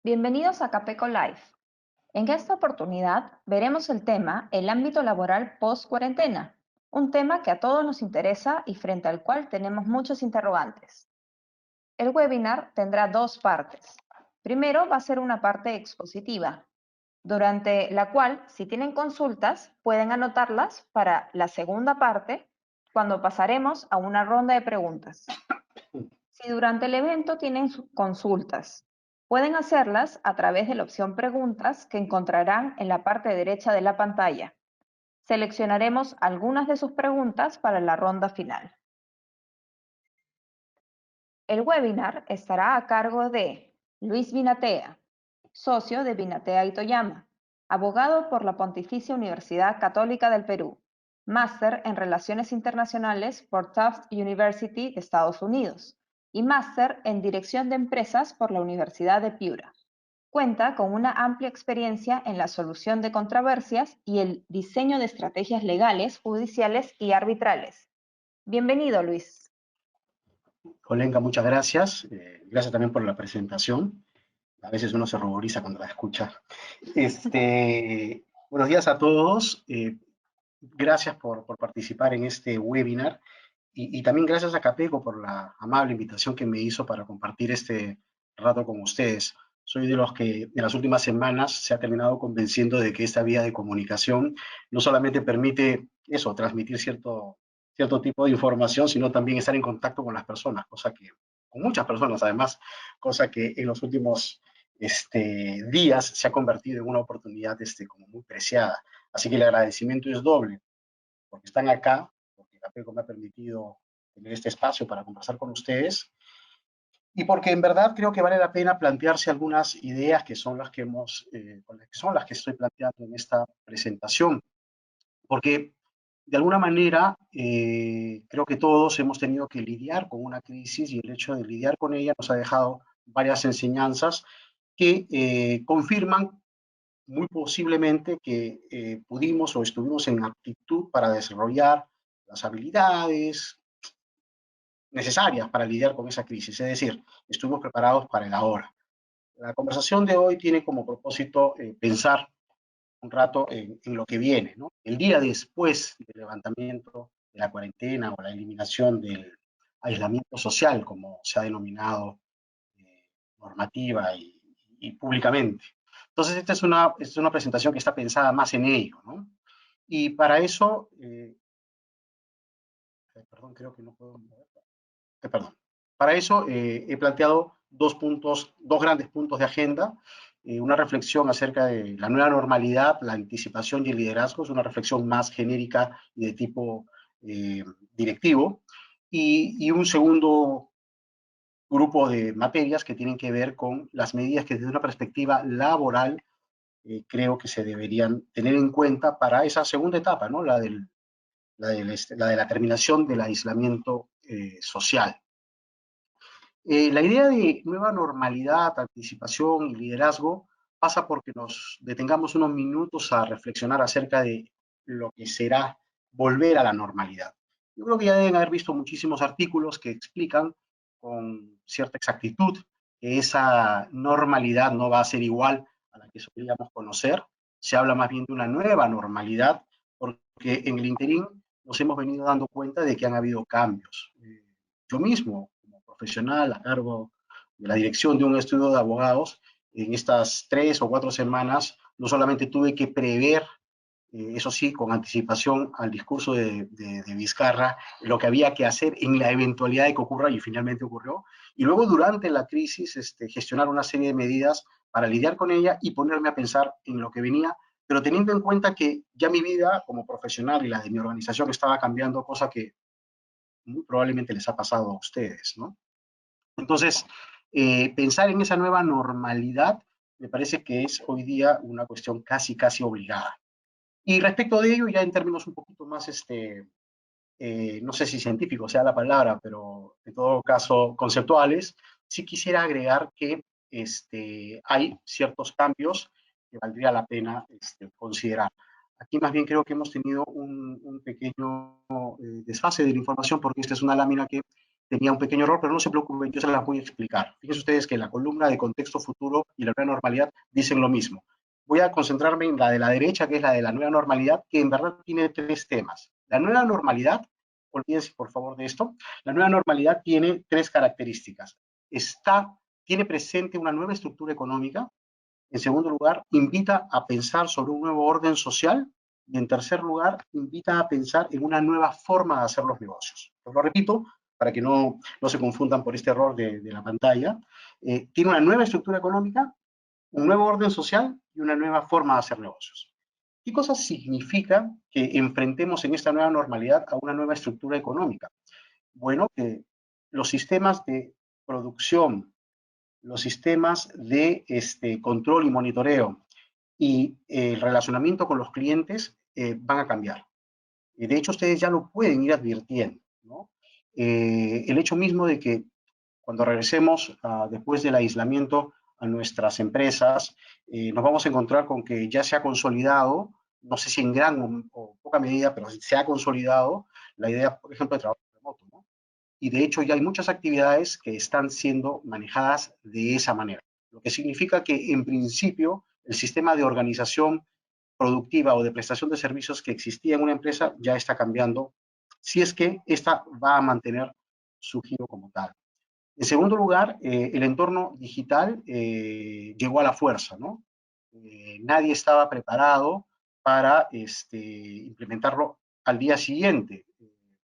Bienvenidos a Capeco Live. En esta oportunidad veremos el tema el ámbito laboral post-cuarentena, un tema que a todos nos interesa y frente al cual tenemos muchos interrogantes. El webinar tendrá dos partes. Primero va a ser una parte expositiva, durante la cual, si tienen consultas, pueden anotarlas para la segunda parte, cuando pasaremos a una ronda de preguntas. Si durante el evento tienen consultas, pueden hacerlas a través de la opción Preguntas que encontrarán en la parte derecha de la pantalla. Seleccionaremos algunas de sus preguntas para la ronda final. El webinar estará a cargo de Luis Vinatea, socio de Vinatea y Toyama, abogado por la Pontificia Universidad Católica del Perú, máster en Relaciones Internacionales por Tufts University de Estados Unidos y máster en Dirección de Empresas por la Universidad de Piura. Cuenta con una amplia experiencia en la solución de controversias y el diseño de estrategias legales, judiciales y arbitrales. Bienvenido, Luis. Olenka, muchas gracias. Gracias también por la presentación. A veces uno se ruboriza cuando la escucha. Buenos días a todos. Gracias por participar en este webinar y también gracias a Capeco por la amable invitación que me hizo para compartir este rato con ustedes. Soy de los que en las últimas semanas se ha terminado convenciendo de que esta vía de comunicación no solamente permite eso, transmitir cierto tipo de información, sino también estar en contacto con las personas, con muchas personas además, cosa que en los últimos días se ha convertido en una oportunidad como muy preciada. Así que el agradecimiento es doble, porque están acá, porque Capeco me ha permitido tener este espacio para conversar con ustedes, y porque en verdad creo que vale la pena plantearse algunas ideas que son las que estoy planteando en esta presentación, porque de alguna manera creo que todos hemos tenido que lidiar con una crisis y el hecho de lidiar con ella nos ha dejado varias enseñanzas que confirman muy posiblemente que pudimos o estuvimos en aptitud para desarrollar las habilidades necesarias para lidiar con esa crisis, es decir, estuvimos preparados para el ahora. La conversación de hoy tiene como propósito pensar un rato en lo que viene, ¿no? El día después del levantamiento de la cuarentena o la eliminación del aislamiento social, como se ha denominado normativa y públicamente. Entonces, esta es una presentación que está pensada más en ello, ¿no? Y para eso, perdón, creo que no puedo, perdón. Para eso he planteado dos grandes puntos de agenda, una reflexión acerca de la nueva normalidad, la anticipación y el liderazgo, es una reflexión más genérica y de tipo directivo, y un segundo grupo de materias que tienen que ver con las medidas que desde una perspectiva laboral creo que se deberían tener en cuenta para esa segunda etapa, ¿no? La de la terminación del aislamiento social. La idea de nueva normalidad, anticipación y liderazgo pasa porque nos detengamos unos minutos a reflexionar acerca de lo que será volver a la normalidad. Yo creo que ya deben haber visto muchísimos artículos que explican con cierta exactitud que esa normalidad no va a ser igual a la que solíamos conocer. Se habla más bien de una nueva normalidad porque en el interín nos hemos venido dando cuenta de que han habido cambios. Yo mismo, como profesional a cargo de la dirección de un estudio de abogados, en estas 3 o 4 semanas no solamente tuve que prever, eso sí, con anticipación al discurso de Vizcarra, lo que había que hacer en la eventualidad de que ocurra, y finalmente ocurrió, y luego durante la crisis gestionar una serie de medidas para lidiar con ella y ponerme a pensar en lo que venía, pero teniendo en cuenta que ya mi vida como profesional y la de mi organización estaba cambiando, cosa que muy probablemente les ha pasado a ustedes, ¿no? Entonces, pensar en esa nueva normalidad me parece que es hoy día una cuestión casi obligada. Y respecto de ello, ya en términos un poquito más, no sé si científico sea la palabra, pero en todo caso conceptuales, sí quisiera agregar que hay ciertos cambios que valdría la pena considerar. Aquí más bien creo que hemos tenido un pequeño desfase de la información porque esta es una lámina que tenía un pequeño error, pero no se preocupen, yo se las voy a explicar. Fíjense ustedes que la columna de contexto futuro y la nueva normalidad dicen lo mismo. Voy a concentrarme en la de la derecha, que es la de la nueva normalidad, que en verdad tiene tres temas. La nueva normalidad, olvídense por favor de esto, la nueva normalidad tiene tres características. Tiene presente una nueva estructura económica. En segundo lugar, invita a pensar sobre un nuevo orden social. Y en tercer lugar, invita a pensar en una nueva forma de hacer los negocios. Os lo repito, para que no se confundan por este error de la pantalla. Tiene una nueva estructura económica, un nuevo orden social y una nueva forma de hacer negocios. ¿Qué cosa significa que enfrentemos en esta nueva normalidad a una nueva estructura económica? Bueno, que los sistemas de producción, los sistemas de control y monitoreo y el relacionamiento con los clientes van a cambiar. De hecho, ustedes ya lo pueden ir advirtiendo, ¿no? El hecho mismo de que cuando regresemos después del aislamiento a nuestras empresas, nos vamos a encontrar con que ya se ha consolidado, no sé si en gran o poca medida, pero se ha consolidado la idea, por ejemplo, de trabajo remoto, ¿no? Y de hecho ya hay muchas actividades que están siendo manejadas de esa manera, lo que significa que en principio el sistema de organización productiva o de prestación de servicios que existía en una empresa ya está cambiando, si es que esta va a mantener su giro como tal. En segundo lugar, el entorno digital llegó a la fuerza, ¿no? Nadie estaba preparado para implementarlo al día siguiente.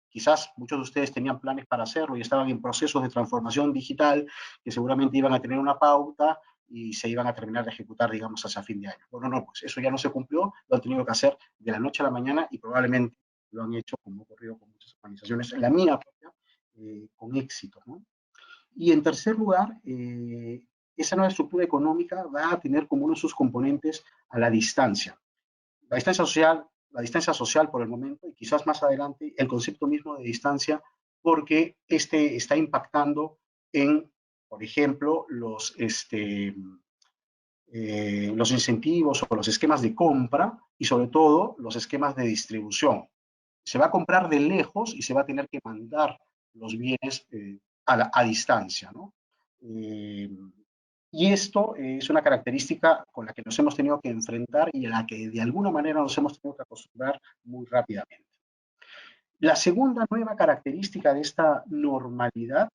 Quizás muchos de ustedes tenían planes para hacerlo y estaban en procesos de transformación digital que seguramente iban a tener una pauta y se iban a terminar de ejecutar, digamos, hacia fin de año. Bueno, no, pues eso ya no se cumplió, lo han tenido que hacer de la noche a la mañana y probablemente lo han hecho, como ha ocurrido con muchas organizaciones, la mía propia, con éxito, ¿no? Y en tercer lugar, esa nueva estructura económica va a tener como uno de sus componentes a la distancia. La distancia social por el momento y quizás más adelante el concepto mismo de distancia porque está impactando en, por ejemplo, los incentivos o los esquemas de compra y sobre todo los esquemas de distribución. Se va a comprar de lejos y se va a tener que mandar los bienes a distancia, ¿no? Y esto es una característica con la que nos hemos tenido que enfrentar y a la que de alguna manera nos hemos tenido que acostumbrar muy rápidamente. La segunda nueva característica de esta normalidad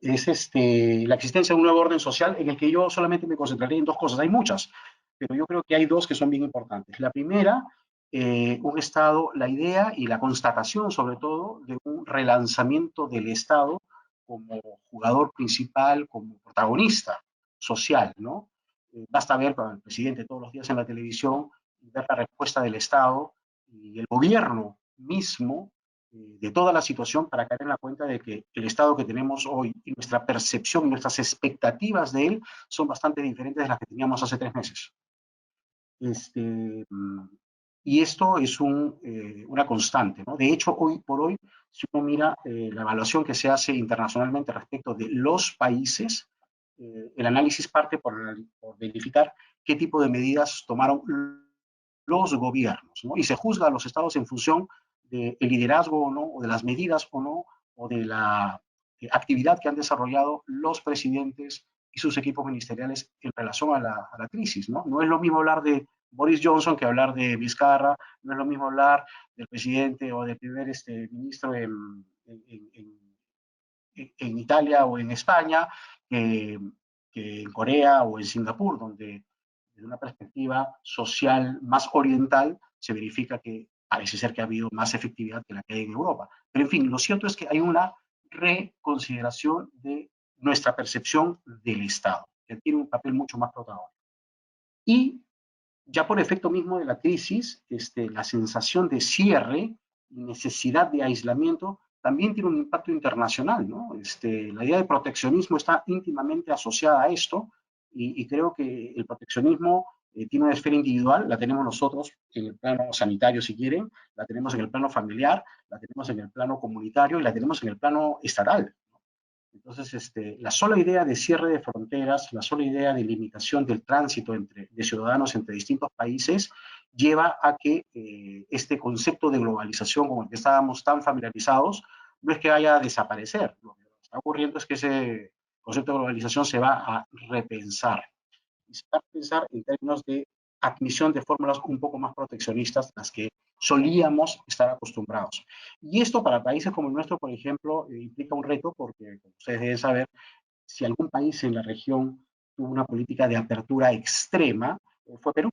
es la existencia de un nuevo orden social en el que yo solamente me concentraré en dos cosas. Hay muchas, pero yo creo que hay dos que son bien importantes. La primera, un Estado, la idea y la constatación, sobre todo, de un relanzamiento del Estado como jugador principal, como protagonista social, ¿no? Basta ver con el presidente todos los días en la televisión y ver la respuesta del Estado y el gobierno mismo de toda la situación para caer en la cuenta de que el Estado que tenemos hoy y nuestra percepción y nuestras expectativas de él son bastante diferentes de las que teníamos hace 3 meses. Y esto es una constante, ¿no? De hecho, hoy por hoy, si uno mira la evaluación que se hace internacionalmente respecto de los países, el análisis parte por verificar qué tipo de medidas tomaron los gobiernos, ¿no? Y se juzga a los estados en función del liderazgo o no, o de las medidas o no, o de la actividad que han desarrollado los presidentes y sus equipos ministeriales en relación a la crisis, ¿no? No es lo mismo hablar de Boris Johnson que hablar de Vizcarra, no es lo mismo hablar del presidente o del primer ministro en Italia o en España que en Corea o en Singapur, donde desde una perspectiva social más oriental se verifica que parece ser que ha habido más efectividad que la que hay en Europa. Pero en fin, lo cierto es que hay una reconsideración de nuestra percepción del Estado, que tiene un papel mucho más protagónico. Y ya por efecto mismo de la crisis, la sensación de cierre y necesidad de aislamiento también tiene un impacto internacional, ¿no? La idea de proteccionismo está íntimamente asociada a esto y creo que el proteccionismo tiene una esfera individual, la tenemos nosotros en el plano sanitario si quieren, la tenemos en el plano familiar, la tenemos en el plano comunitario y la tenemos en el plano estatal. Entonces, la sola idea de cierre de fronteras, la sola idea de limitación del tránsito de ciudadanos entre distintos países, lleva a que este concepto de globalización con el que estábamos tan familiarizados no es que vaya a desaparecer. Lo que está ocurriendo es que ese concepto de globalización se va a repensar. Y se va a pensar en términos de admisión de fórmulas un poco más proteccionistas, las que solíamos estar acostumbrados. Y esto para países como el nuestro, por ejemplo, implica un reto porque, como ustedes deben saber, si algún país en la región tuvo una política de apertura extrema, fue Perú,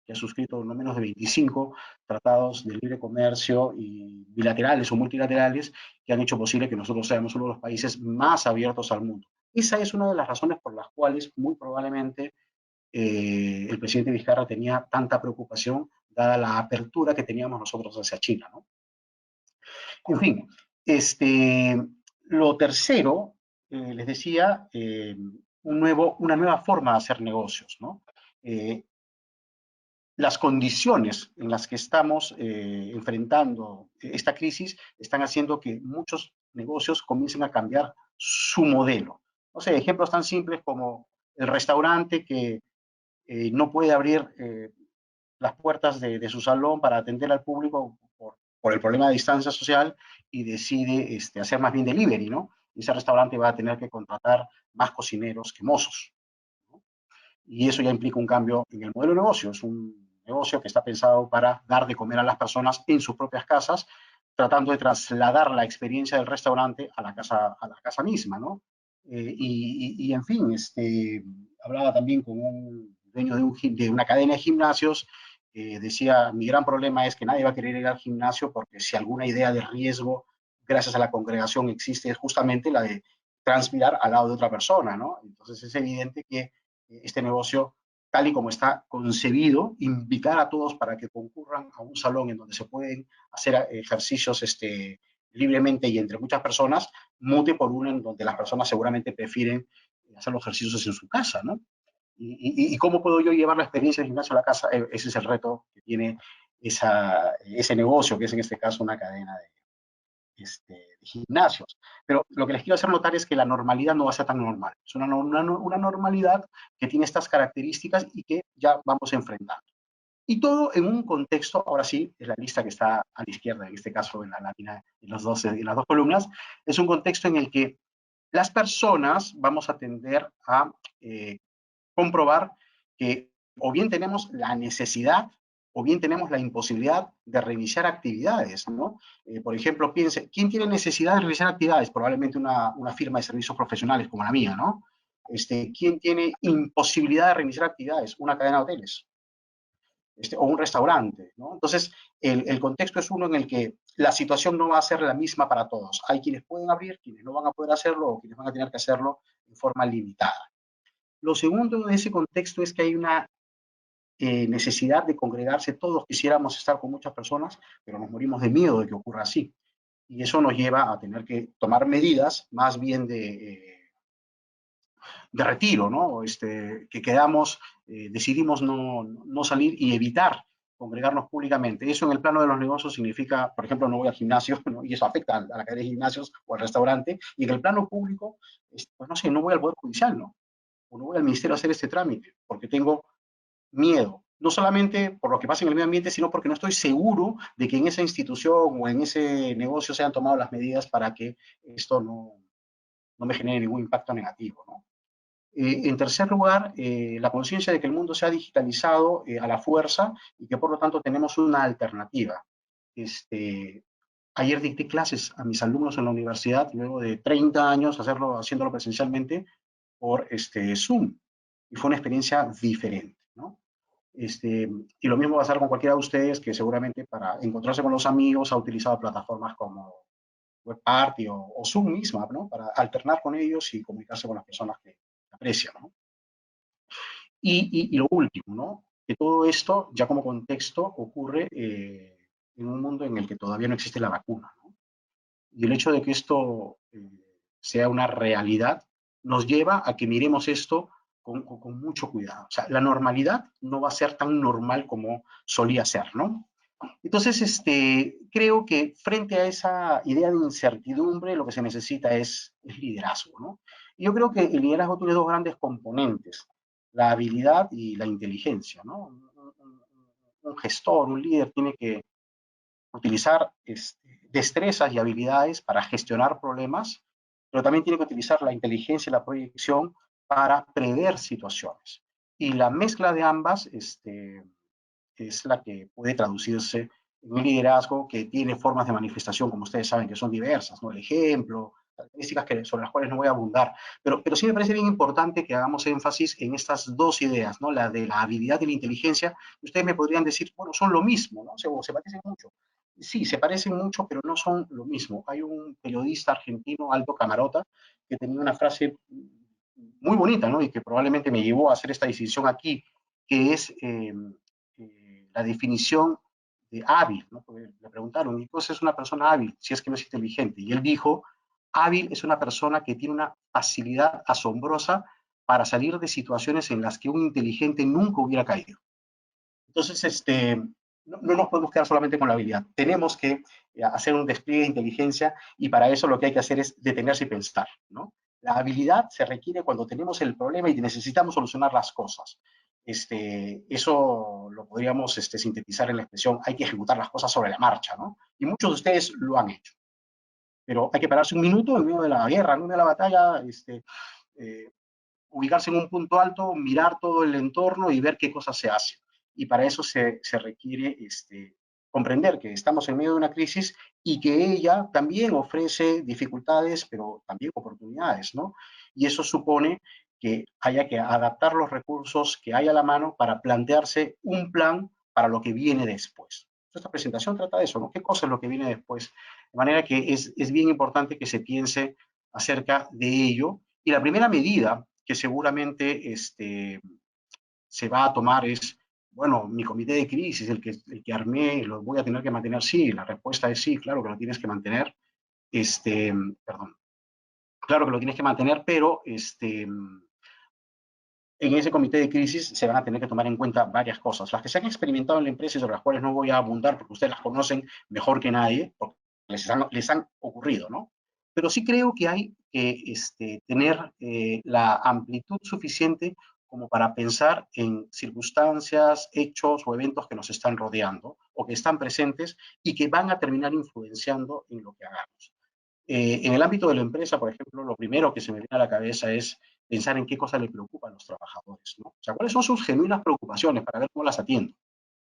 que ha suscrito no menos de 25 tratados de libre comercio y bilaterales o multilaterales que han hecho posible que nosotros seamos uno de los países más abiertos al mundo. Esa es una de las razones por las cuales muy probablemente el presidente Vizcarra tenía tanta preocupación dada la apertura que teníamos nosotros hacia China, ¿no? En fin, lo tercero, les decía, una nueva forma de hacer negocios, ¿no? Las condiciones en las que estamos enfrentando esta crisis están haciendo que muchos negocios comiencen a cambiar su modelo. No sé, ejemplos tan simples como el restaurante que no puede abrir las puertas de su salón para atender al público por el problema de distancia social y decide hacer más bien delivery, ¿no? Y ese restaurante va a tener que contratar más cocineros que mozos, ¿no? Y eso ya implica un cambio en el modelo de negocio. Es un negocio que está pensado para dar de comer a las personas en sus propias casas, tratando de trasladar la experiencia del restaurante a la casa misma, ¿no? En fin, hablaba también con un dueño de una cadena de gimnasios, decía, mi gran problema es que nadie va a querer ir al gimnasio porque si alguna idea de riesgo, gracias a la congregación, existe, es justamente la de transpirar al lado de otra persona, ¿no? Entonces es evidente que este negocio, tal y como está concebido, invitar a todos para que concurran a un salón en donde se pueden hacer ejercicios libremente y entre muchas personas, mute por uno en donde las personas seguramente prefieren hacer los ejercicios en su casa, ¿no? Y cómo puedo yo llevar la experiencia del gimnasio a la casa, ese es el reto que tiene ese negocio, que es en este caso una cadena de gimnasios. Pero lo que les quiero hacer notar es que la normalidad no va a ser tan normal. Es una normalidad que tiene estas características y que ya vamos enfrentando. Y todo en un contexto, ahora sí, es la lista que está a la izquierda, en este caso en la lámina, en las dos columnas, es un contexto en el que las personas vamos a tender a comprobar que o bien tenemos la necesidad o bien tenemos la imposibilidad de reiniciar actividades, ¿no? Por ejemplo, piense, ¿quién tiene necesidad de reiniciar actividades? Probablemente una firma de servicios profesionales como la mía, ¿no? ¿Quién tiene imposibilidad de reiniciar actividades? Una cadena de hoteles, o un restaurante, ¿no? Entonces, el contexto es uno en el que la situación no va a ser la misma para todos. Hay quienes pueden abrir, quienes no van a poder hacerlo o quienes van a tener que hacerlo en forma limitada. Lo segundo de ese contexto es que hay una necesidad de congregarse. Todos quisiéramos estar con muchas personas, pero nos morimos de miedo de que ocurra así. Y eso nos lleva a tener que tomar medidas más bien de retiro, ¿no? Que quedamos, decidimos no salir y evitar congregarnos públicamente. Eso en el plano de los negocios significa, por ejemplo, no voy al gimnasio, ¿no? Y eso afecta a la cadena de gimnasios o al restaurante. Y en el plano público, pues no sé, no voy al Poder Judicial, ¿no? O no voy al ministerio a hacer este trámite, porque tengo miedo, no solamente por lo que pasa en el medio ambiente, sino porque no estoy seguro de que en esa institución o en ese negocio se han tomado las medidas para que esto no me genere ningún impacto negativo, ¿no? En tercer lugar, la conciencia de que el mundo se ha digitalizado a la fuerza y que por lo tanto tenemos una alternativa. Ayer dicté clases a mis alumnos en la universidad, luego de 30 años haciéndolo presencialmente por Zoom, y fue una experiencia diferente, ¿no? Y lo mismo va a pasar con cualquiera de ustedes que seguramente para encontrarse con los amigos ha utilizado plataformas como WebParty o Zoom misma, ¿no? Para alternar con ellos y comunicarse con las personas que aprecian, ¿no? Y lo último, ¿no? Que todo esto, ya como contexto, ocurre en un mundo en el que todavía no existe la vacuna, ¿no? Y el hecho de que esto sea una realidad nos lleva a que miremos esto con mucho cuidado. O sea, la normalidad no va a ser tan normal como solía ser, ¿no? Entonces, creo que frente a esa idea de incertidumbre, lo que se necesita es liderazgo, ¿no? Y yo creo que el liderazgo tiene dos grandes componentes, la habilidad y la inteligencia, ¿no? Un gestor, un líder tiene que utilizar destrezas y habilidades para gestionar problemas, pero también tiene que utilizar la inteligencia y la proyección para prever situaciones. Y la mezcla de ambas es la que puede traducirse en un liderazgo que tiene formas de manifestación, como ustedes saben, que son diversas, ¿no? El ejemplo, características sobre las cuales no voy a abundar, pero sí me parece bien importante que hagamos énfasis en estas dos ideas, ¿no? La de la habilidad y la inteligencia. Ustedes me podrían decir, bueno, son lo mismo, ¿no? Se parecen mucho. Sí, se parecen mucho, pero no son lo mismo. Hay un periodista argentino, Aldo Camarota, que tenía una frase muy bonita, ¿no? Y que probablemente me llevó a hacer esta distinción aquí, que es la definición de hábil, ¿no? Porque le preguntaron, ¿y qué es una persona hábil si es que no es inteligente? Y él dijo, hábil es una persona que tiene una facilidad asombrosa para salir de situaciones en las que un inteligente nunca hubiera caído. Entonces, no nos podemos quedar solamente con la habilidad. Tenemos que hacer un despliegue de inteligencia y para eso lo que hay que hacer es detenerse y pensar, ¿no? La habilidad se requiere cuando tenemos el problema y necesitamos solucionar las cosas. Eso lo podríamos sintetizar en la expresión, hay que ejecutar las cosas sobre la marcha, ¿no? Y muchos de ustedes lo han hecho. Pero hay que pararse un minuto en medio de la guerra, en medio de la batalla, eh, ubicarse en un punto alto, mirar todo el entorno y ver qué cosas se hacen. Y para eso se requiere comprender que estamos en medio de una crisis y que ella también ofrece dificultades, pero también oportunidades, ¿no? Y eso supone que haya que adaptar los recursos que hay a la mano para plantearse un plan para lo que viene después. Esta presentación trata de eso, ¿no? ¿Qué cosa es lo que viene después? De manera que es bien importante que se piense acerca de ello. Y la primera medida que seguramente se va a tomar es, bueno, mi comité de crisis, el que armé, lo voy a tener que mantener. Sí, la respuesta es sí, claro que lo tienes que mantener. Perdón, claro que lo tienes que mantener, pero en ese comité de crisis se van a tener que tomar en cuenta varias cosas, las que se han experimentado en la empresa y sobre las cuales no voy a abundar porque ustedes las conocen mejor que nadie, porque les han ocurrido, ¿no? Pero sí creo que hay que tener la amplitud suficiente como para pensar en circunstancias, hechos o eventos que nos están rodeando o que están presentes y que van a terminar influenciando en lo que hagamos. En el ámbito de la empresa, por ejemplo, lo primero que se me viene a la cabeza es pensar en qué cosas le preocupan a los trabajadores, ¿no? O sea, cuáles son sus genuinas preocupaciones para ver cómo las atiendo.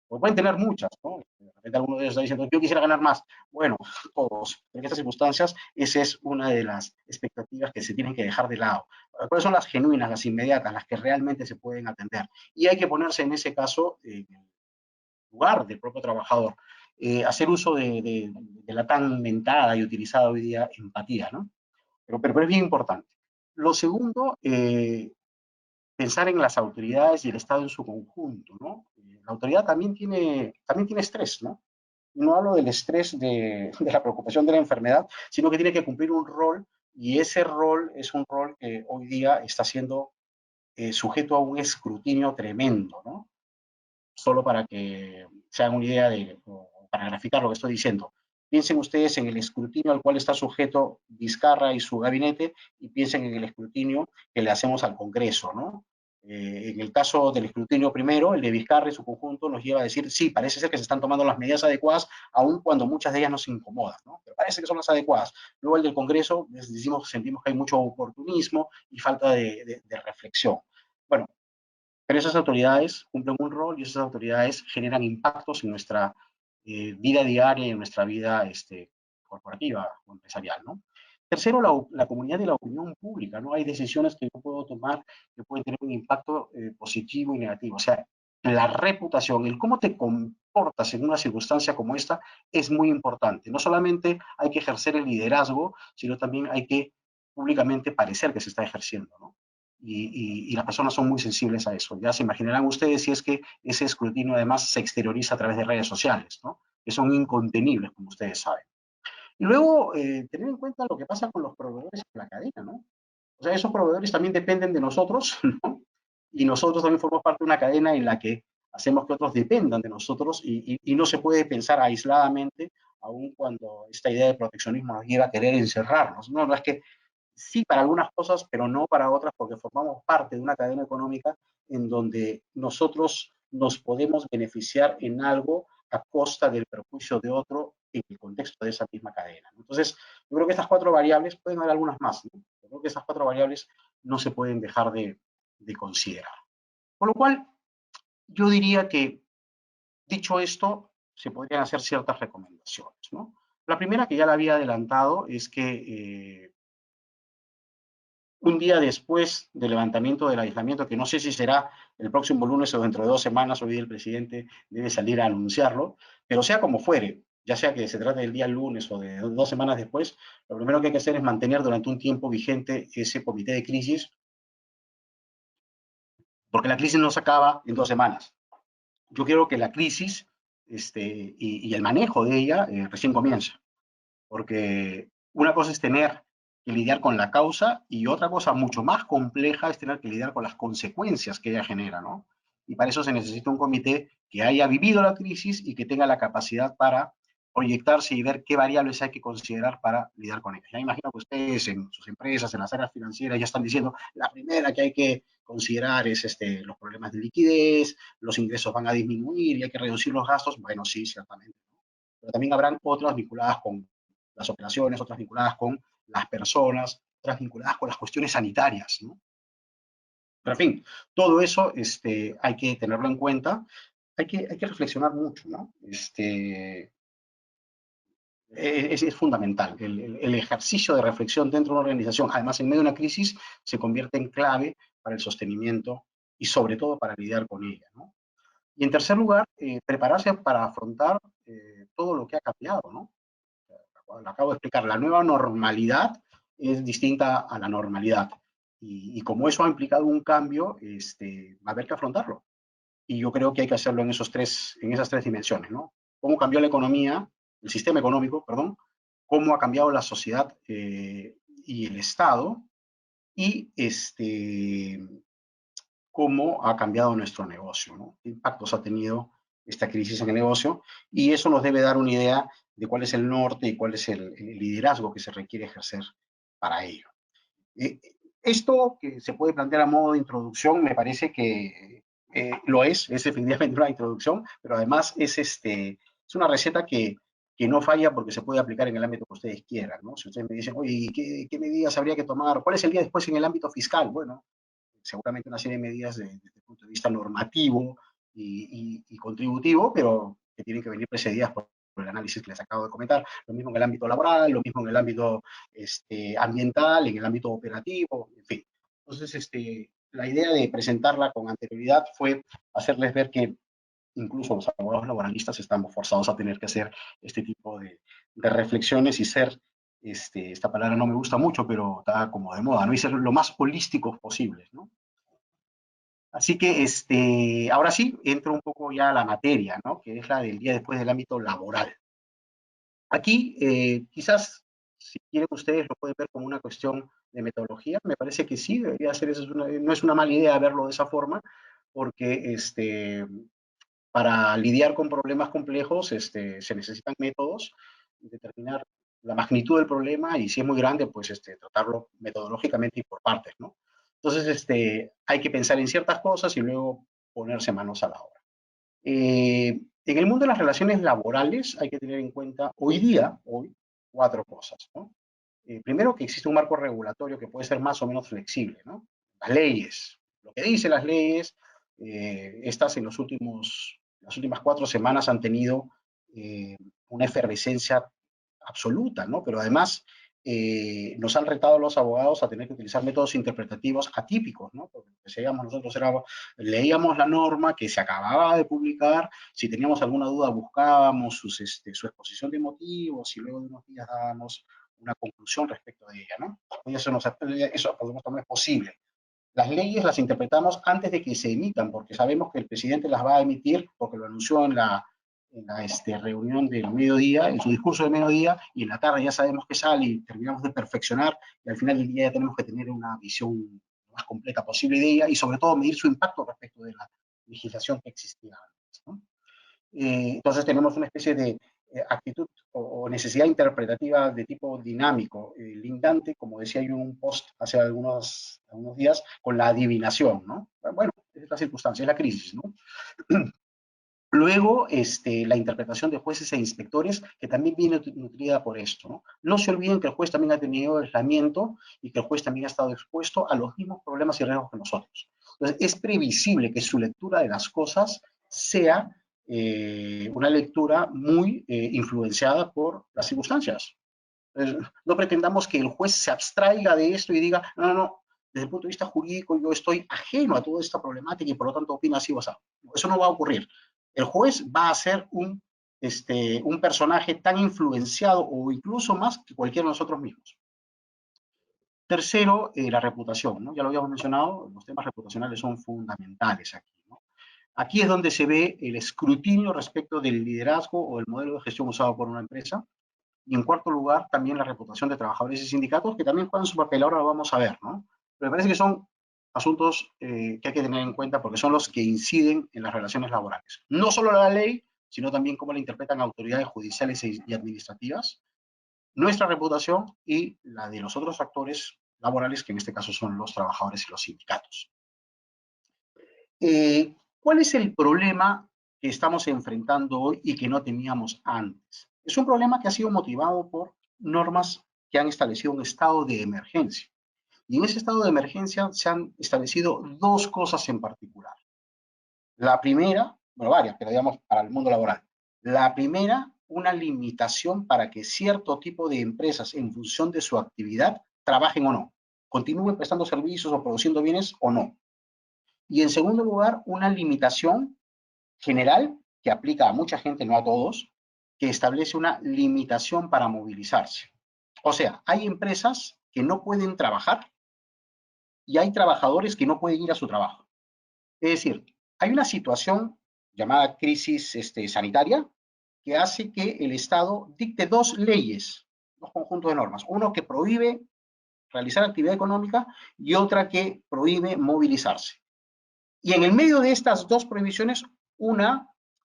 Pues pueden tener muchas, ¿no? De repente alguno de ellos está diciendo, yo quisiera ganar más. Bueno, todos. En estas circunstancias, esa es una de las expectativas que se tienen que dejar de lado. ¿Cuáles son las genuinas, las inmediatas, las que realmente se pueden atender? Y hay que ponerse en ese caso en el lugar del propio trabajador. Hacer uso de la tan mentada y utilizada hoy día empatía, ¿no? Pero es bien importante. Lo segundo, pensar en las autoridades y el Estado en su conjunto, ¿no? La autoridad también tiene estrés, ¿no? No hablo del estrés de la preocupación de la enfermedad, sino que tiene que cumplir un rol y ese rol es un rol que hoy día está siendo sujeto a un escrutinio tremendo, ¿no? Solo para que se hagan una idea para graficar lo que estoy diciendo. Piensen ustedes en el escrutinio al cual está sujeto Vizcarra y su gabinete y piensen en el escrutinio que le hacemos al Congreso, ¿no? En el caso del escrutinio primero, el de Vizcarra y su conjunto nos lleva a decir, sí, parece ser que se están tomando las medidas adecuadas, aun cuando muchas de ellas nos incomodan, ¿no? Pero parece que son las adecuadas. Luego el del Congreso, sentimos que hay mucho oportunismo y falta de reflexión. Bueno, pero esas autoridades cumplen un rol y esas autoridades generan impactos en nuestra vida diaria y en nuestra vida corporativa o empresarial, ¿no? Tercero, la comunidad y la opinión pública, ¿no? Hay decisiones que yo puedo tomar que pueden tener un impacto positivo y negativo. O sea, la reputación, el cómo te comportas en una circunstancia como esta es muy importante. No solamente hay que ejercer el liderazgo, sino también hay que públicamente parecer que se está ejerciendo, ¿no? Y las personas son muy sensibles a eso. Ya se imaginarán ustedes si es que ese escrutinio además se exterioriza a través de redes sociales, ¿no? Que son incontenibles, como ustedes saben. Y luego, tener en cuenta lo que pasa con los proveedores en la cadena, ¿no? O sea, esos proveedores también dependen de nosotros, ¿no? Y nosotros también formamos parte de una cadena en la que hacemos que otros dependan de nosotros y no se puede pensar aisladamente, aun cuando esta idea de proteccionismo nos lleva a querer encerrarnos. No, no es que sí para algunas cosas, pero no para otras, porque formamos parte de una cadena económica en donde nosotros nos podemos beneficiar en algo a costa del perjuicio de otro en el contexto de esa misma cadena. Entonces, yo creo que estas cuatro variables, pueden haber algunas más, ¿no? Yo creo que estas cuatro variables no se pueden dejar de considerar. Por lo cual, yo diría que, dicho esto, se podrían hacer ciertas recomendaciones, ¿no? La primera, que ya la había adelantado, es que un día después del levantamiento del aislamiento, que no sé si será el próximo lunes o dentro de 2 semanas, hoy el presidente debe salir a anunciarlo, pero sea como fuere, ya sea que se trate del día lunes o de 2 semanas después, lo primero que hay que hacer es mantener durante un tiempo vigente ese comité de crisis, porque la crisis no se acaba en 2 semanas. Yo quiero que la crisis y el manejo de ella recién comienza, porque una cosa es tener que lidiar con la causa y otra cosa mucho más compleja es tener que lidiar con las consecuencias que ella genera, ¿no? Y para eso se necesita un comité que haya vivido la crisis y que tenga la capacidad para proyectarse y ver qué variables hay que considerar para lidiar con ella. Ya imagino que ustedes en sus empresas, en las áreas financieras, ya están diciendo, la primera que hay que considerar es los problemas de liquidez, los ingresos van a disminuir y hay que reducir los gastos. Bueno, sí, ciertamente. Pero también habrán otras vinculadas con las operaciones, otras vinculadas con las personas, otras vinculadas con las cuestiones sanitarias, ¿no? Pero en fin, todo eso hay que tenerlo en cuenta, hay que reflexionar mucho, ¿no? Es fundamental. El ejercicio de reflexión dentro de una organización, además en medio de una crisis, se convierte en clave para el sostenimiento y sobre todo para lidiar con ella, ¿no? Y en tercer lugar, prepararse para afrontar todo lo que ha cambiado, ¿no? Lo acabo de explicar, la nueva normalidad es distinta a la normalidad. Y como eso ha implicado un cambio, va a haber que afrontarlo. Y yo creo que hay que hacerlo en esas tres dimensiones, ¿no? Cómo cambió la economía, el sistema económico, perdón, cómo ha cambiado la sociedad y el Estado, y cómo ha cambiado nuestro negocio, ¿no? ¿Qué impactos ha tenido esta crisis en el negocio? Y eso nos debe dar una idea de cuál es el norte y cuál es el liderazgo que se requiere ejercer para ello. Eh, Esto que se puede plantear a modo de introducción me parece que lo es efectivamente una introducción, pero además es una receta que no falla porque se puede aplicar en el ámbito que ustedes quieran, ¿no? Si ustedes me dicen, oye, ¿qué medidas habría que tomar? ¿Cuál es el día después en el ámbito fiscal? Bueno, seguramente una serie de medidas desde el punto de vista normativo y contributivo, pero que tienen que venir precedidas por el análisis que les acabo de comentar. Lo mismo en el ámbito laboral, lo mismo en el ámbito ambiental, en el ámbito operativo, en fin. Entonces, la idea de presentarla con anterioridad fue hacerles ver que incluso los abogados laboralistas estamos forzados a tener que hacer este tipo de reflexiones y ser, esta palabra no me gusta mucho, pero está como de moda, ¿no? Y ser lo más holísticos posibles, ¿no? Así que ahora sí, entro un poco ya a la materia, ¿no? Que es la del día después del ámbito laboral. Aquí, quizás, si quieren ustedes, lo pueden ver como una cuestión de metodología. Me parece que sí, debería ser, no es una mala idea verlo de esa forma, porque para lidiar con problemas complejos se necesitan métodos, determinar la magnitud del problema y si es muy grande, pues tratarlo metodológicamente y por partes, ¿no? Entonces, hay que pensar en ciertas cosas y luego ponerse manos a la obra. En el mundo de las relaciones laborales hay que tener en cuenta hoy, cuatro cosas, ¿no? Primero, que existe un marco regulatorio que puede ser más o menos flexible, ¿no? Las leyes, lo que dicen las leyes, estas las últimas 4 semanas han tenido una efervescencia absoluta, ¿no? Pero además nos han retado a los abogados a tener que utilizar métodos interpretativos atípicos, ¿no? Porque lo que hacíamos nosotros era, leíamos la norma que se acababa de publicar, si teníamos alguna duda buscábamos su exposición de motivos y luego de unos días dábamos una conclusión respecto de ella, ¿no? Y eso por supuesto no es posible. Las leyes las interpretamos antes de que se emitan, porque sabemos que el presidente las va a emitir, porque lo anunció en la reunión del mediodía, en su discurso del mediodía, y en la tarde ya sabemos que sale y terminamos de perfeccionar, y al final del día ya tenemos que tener una visión más completa posible de ella, y sobre todo medir su impacto respecto de la legislación que existía antes, ¿no? Entonces tenemos una especie de actitud o necesidad interpretativa de tipo dinámico, lindante, como decía yo en un post hace algunos días, con la adivinación, ¿no? Bueno, es la circunstancia, es la crisis, ¿no? Luego, la interpretación de jueces e inspectores, que también viene nutrida por esto, ¿no? No se olviden que el juez también ha tenido aislamiento y que el juez también ha estado expuesto a los mismos problemas y riesgos que nosotros. Entonces, es previsible que su lectura de las cosas sea una lectura muy influenciada por las circunstancias. Entonces, no pretendamos que el juez se abstraiga de esto y diga, no, no, no, desde el punto de vista jurídico yo estoy ajeno a toda esta problemática y por lo tanto opino así o así. Eso no va a ocurrir. El juez va a ser un personaje tan influenciado o incluso más que cualquiera de nosotros mismos. Tercero, la reputación, ¿no? Ya lo habíamos mencionado, los temas reputacionales son fundamentales aquí, ¿no? Aquí es donde se ve el escrutinio respecto del liderazgo o el modelo de gestión usado por una empresa. Y en cuarto lugar, también la reputación de trabajadores y sindicatos, que también juegan su papel, ahora lo vamos a ver, ¿no? Pero me parece que son asuntos que hay que tener en cuenta porque son los que inciden en las relaciones laborales. No solo la ley, sino también cómo la interpretan autoridades judiciales y administrativas, nuestra reputación y la de los otros actores laborales, que en este caso son los trabajadores y los sindicatos. ¿Cuál es el problema que estamos enfrentando hoy y que no teníamos antes? Es un problema que ha sido motivado por normas que han establecido un estado de emergencia. Y en ese estado de emergencia se han establecido dos cosas en particular. La primera, bueno, varias, pero digamos para el mundo laboral. La primera, una limitación para que cierto tipo de empresas, en función de su actividad, trabajen o no, continúen prestando servicios o produciendo bienes o no. Y en segundo lugar, una limitación general que aplica a mucha gente, no a todos, que establece una limitación para movilizarse. O sea, hay empresas que no pueden trabajar y hay trabajadores que no pueden ir a su trabajo. Es decir, hay una situación llamada crisis sanitaria que hace que el Estado dicte dos leyes, dos conjuntos de normas. Uno que prohíbe realizar actividad económica y otra que prohíbe movilizarse. Y en el medio de estas dos prohibiciones,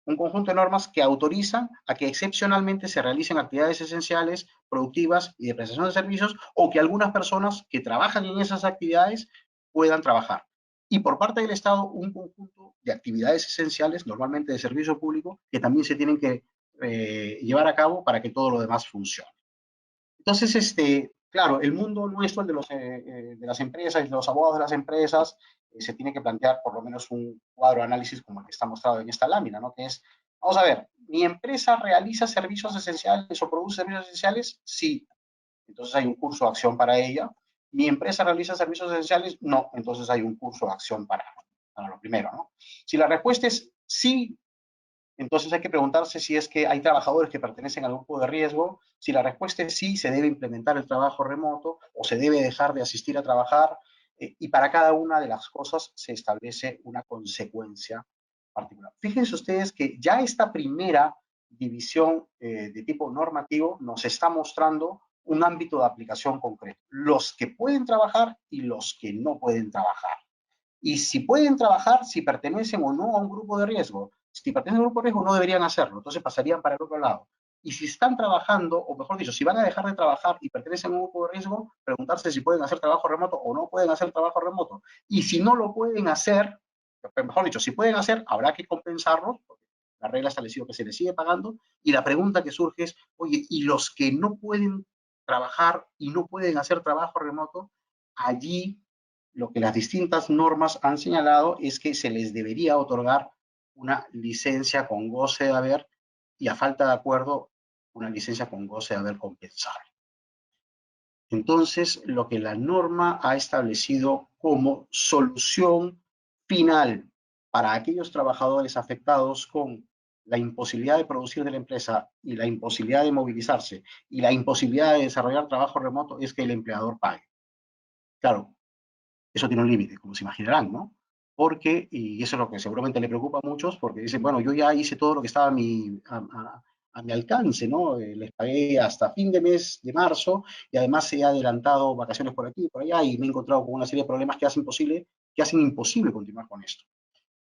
un conjunto de normas que autorizan a que excepcionalmente se realicen actividades esenciales, productivas y de prestación de servicios, o que algunas personas que trabajan en esas actividades puedan trabajar. Y por parte del Estado, un conjunto de actividades esenciales, normalmente de servicio público, que también se tienen que llevar a cabo para que todo lo demás funcione. Entonces, claro, el mundo nuestro, el de las empresas y de los abogados de las empresas, se tiene que plantear por lo menos un cuadro de análisis como el que está mostrado en esta lámina, ¿no? Que es, vamos a ver, ¿mi empresa realiza servicios esenciales o produce servicios esenciales? Sí. Entonces hay un curso de acción para ella. ¿Mi empresa realiza servicios esenciales? No. Entonces hay un curso de acción para lo primero, ¿no? Si la respuesta es sí, entonces hay que preguntarse si es que hay trabajadores que pertenecen al grupo de riesgo. Si la respuesta es sí, se debe implementar el trabajo remoto o se debe dejar de asistir a trabajar. Y para cada una de las cosas se establece una consecuencia particular. Fíjense ustedes que ya esta primera división de tipo normativo nos está mostrando un ámbito de aplicación concreto. Los que pueden trabajar y los que no pueden trabajar. Y si pueden trabajar, si pertenecen o no a un grupo de riesgo. Si pertenecen a un grupo de riesgo, no deberían hacerlo, entonces pasarían para el otro lado. Y si están trabajando, o mejor dicho, si van a dejar de trabajar y pertenecen a un grupo de riesgo, preguntarse si pueden hacer trabajo remoto o no pueden hacer trabajo remoto. Y si no lo pueden hacer, mejor dicho, si pueden hacer, habrá que compensarlos, porque la regla ha establecido que se les sigue pagando. Y la pregunta que surge es, oye, ¿y los que no pueden trabajar y no pueden hacer trabajo remoto? Allí lo que las distintas normas han señalado es que se les debería otorgar una licencia con goce de haber y a falta de acuerdo, una licencia con goce de haber compensable. Entonces, lo que la norma ha establecido como solución final para aquellos trabajadores afectados con la imposibilidad de producir de la empresa y la imposibilidad de movilizarse y la imposibilidad de desarrollar trabajo remoto es que el empleador pague. Claro, eso tiene un límite, como se imaginarán, ¿no? Porque, y eso es lo que seguramente le preocupa a muchos, porque dicen, bueno, yo ya hice todo lo que estaba a mi alcance, ¿no? Les pagué hasta fin de mes de marzo y además he adelantado vacaciones por aquí y por allá y me he encontrado con una serie de problemas que hacen imposible continuar con esto.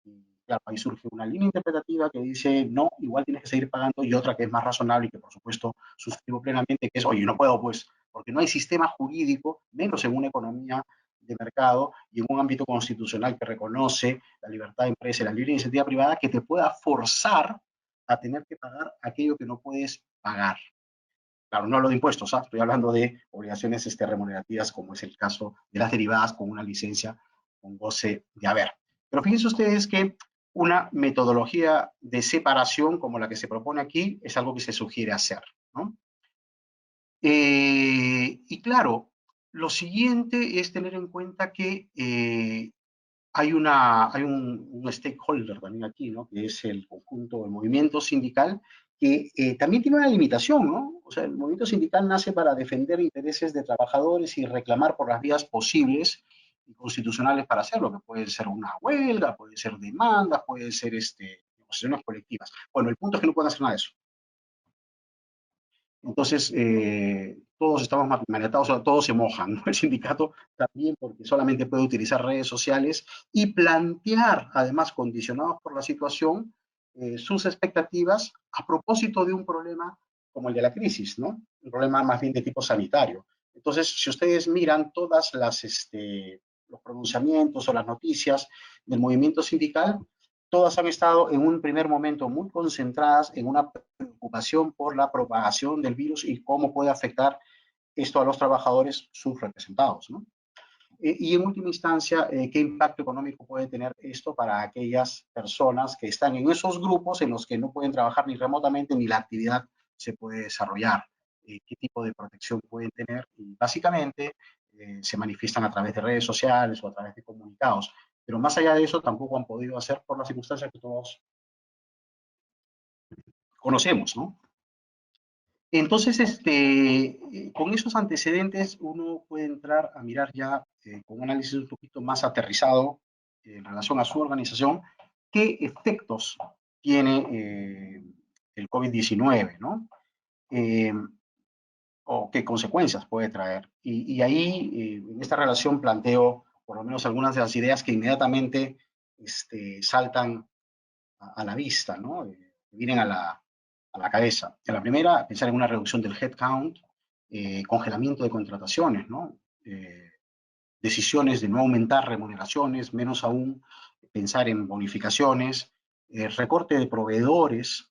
Y claro, ahí surge una línea interpretativa que dice, no, igual tienes que seguir pagando, y otra que es más razonable y que por supuesto suscribo plenamente, que es, oye, no puedo pues, porque no hay sistema jurídico, menos en una economía de mercado y en un ámbito constitucional que reconoce la libertad de empresa y la libre iniciativa privada, que te pueda forzar a tener que pagar aquello que no puedes pagar. Claro, no hablo de impuestos, ¿ah? Estoy hablando de obligaciones remunerativas, como es el caso de las derivadas con una licencia con goce de haber. Pero fíjense ustedes que una metodología de separación como la que se propone aquí es algo que se sugiere hacer, ¿no? Y claro, lo siguiente es tener en cuenta que hay un stakeholder también aquí, ¿no? Que es el conjunto del movimiento sindical, que también tiene una limitación, ¿no? O sea, el movimiento sindical nace para defender intereses de trabajadores y reclamar por las vías posibles y constitucionales para hacerlo, que puede ser una huelga, puede ser demandas, puede ser negociaciones colectivas. Bueno, el punto es que no pueden hacer nada de eso. Entonces, todos estamos maniatados, o sea, todos se mojan, ¿no? El sindicato también, porque solamente puede utilizar redes sociales y plantear, además, condicionados por la situación, sus expectativas a propósito de un problema como el de la crisis, ¿no? Un problema más bien de tipo sanitario. Entonces, si ustedes miran todas los pronunciamientos o las noticias del movimiento sindical, todas han estado en un primer momento muy concentradas en una preocupación por la propagación del virus y cómo puede afectar esto a los trabajadores sus representados, ¿no? Y en última instancia, ¿qué impacto económico puede tener esto para aquellas personas que están en esos grupos en los que no pueden trabajar ni remotamente ni la actividad se puede desarrollar? ¿Qué tipo de protección pueden tener? Y básicamente se manifiestan a través de redes sociales o a través de comunicados. Pero más allá de eso, tampoco han podido hacer por las circunstancias que todos conocemos, ¿no? Entonces, con esos antecedentes uno puede entrar a mirar ya con un análisis un poquito más aterrizado en relación a su organización, qué efectos tiene el COVID-19, ¿no? Eh, o qué consecuencias puede traer. Y ahí, en esta relación, planteo por lo menos algunas de las ideas que inmediatamente saltan a la vista, ¿no? Vienen a la cabeza. En la primera, pensar en una reducción del headcount, congelamiento de contrataciones, ¿no? Decisiones de no aumentar remuneraciones, menos aún pensar en bonificaciones, recorte de proveedores,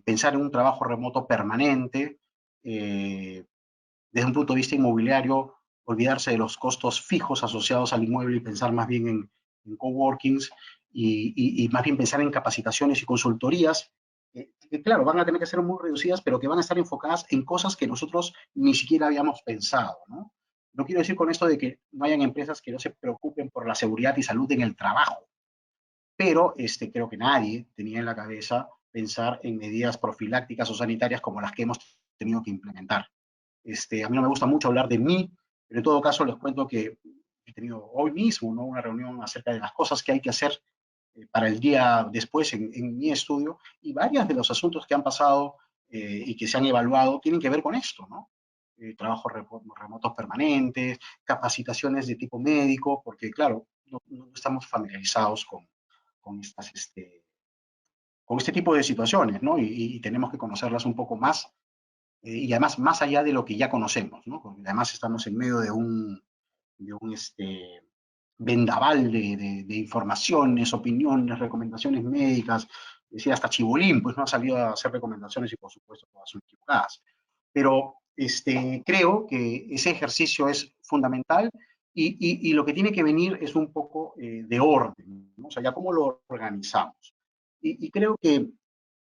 pensar en un trabajo remoto permanente, desde un punto de vista inmobiliario, olvidarse de los costos fijos asociados al inmueble y pensar más bien en coworkings y más bien pensar en capacitaciones y consultorías, que claro, van a tener que ser muy reducidas, pero que van a estar enfocadas en cosas que nosotros ni siquiera habíamos pensado, ¿no? No quiero decir con esto de que no hayan empresas que no se preocupen por la seguridad y salud en el trabajo, pero creo que nadie tenía en la cabeza pensar en medidas profilácticas o sanitarias como las que hemos tenido que implementar. A mí no me gusta mucho hablar de mí, pero en todo caso les cuento que he tenido hoy mismo, ¿no? Una reunión acerca de las cosas que hay que hacer para el día después en mi estudio y varios de los asuntos que han pasado y que se han evaluado tienen que ver con esto, ¿no? Trabajos remotos permanentes, capacitaciones de tipo médico, porque claro, no estamos familiarizados con, estas, con este tipo de situaciones, ¿no? Y tenemos que conocerlas un poco más y además más allá de lo que ya conocemos, ¿no? Porque además estamos en medio de un vendaval de informaciones, opiniones, recomendaciones médicas, decía hasta Chibolín, pues no ha salido a hacer recomendaciones y por supuesto todas son equivocadas. Pero creo que ese ejercicio es fundamental y lo que tiene que venir es un poco de orden, ¿no? O sea, ya cómo lo organizamos. Y creo que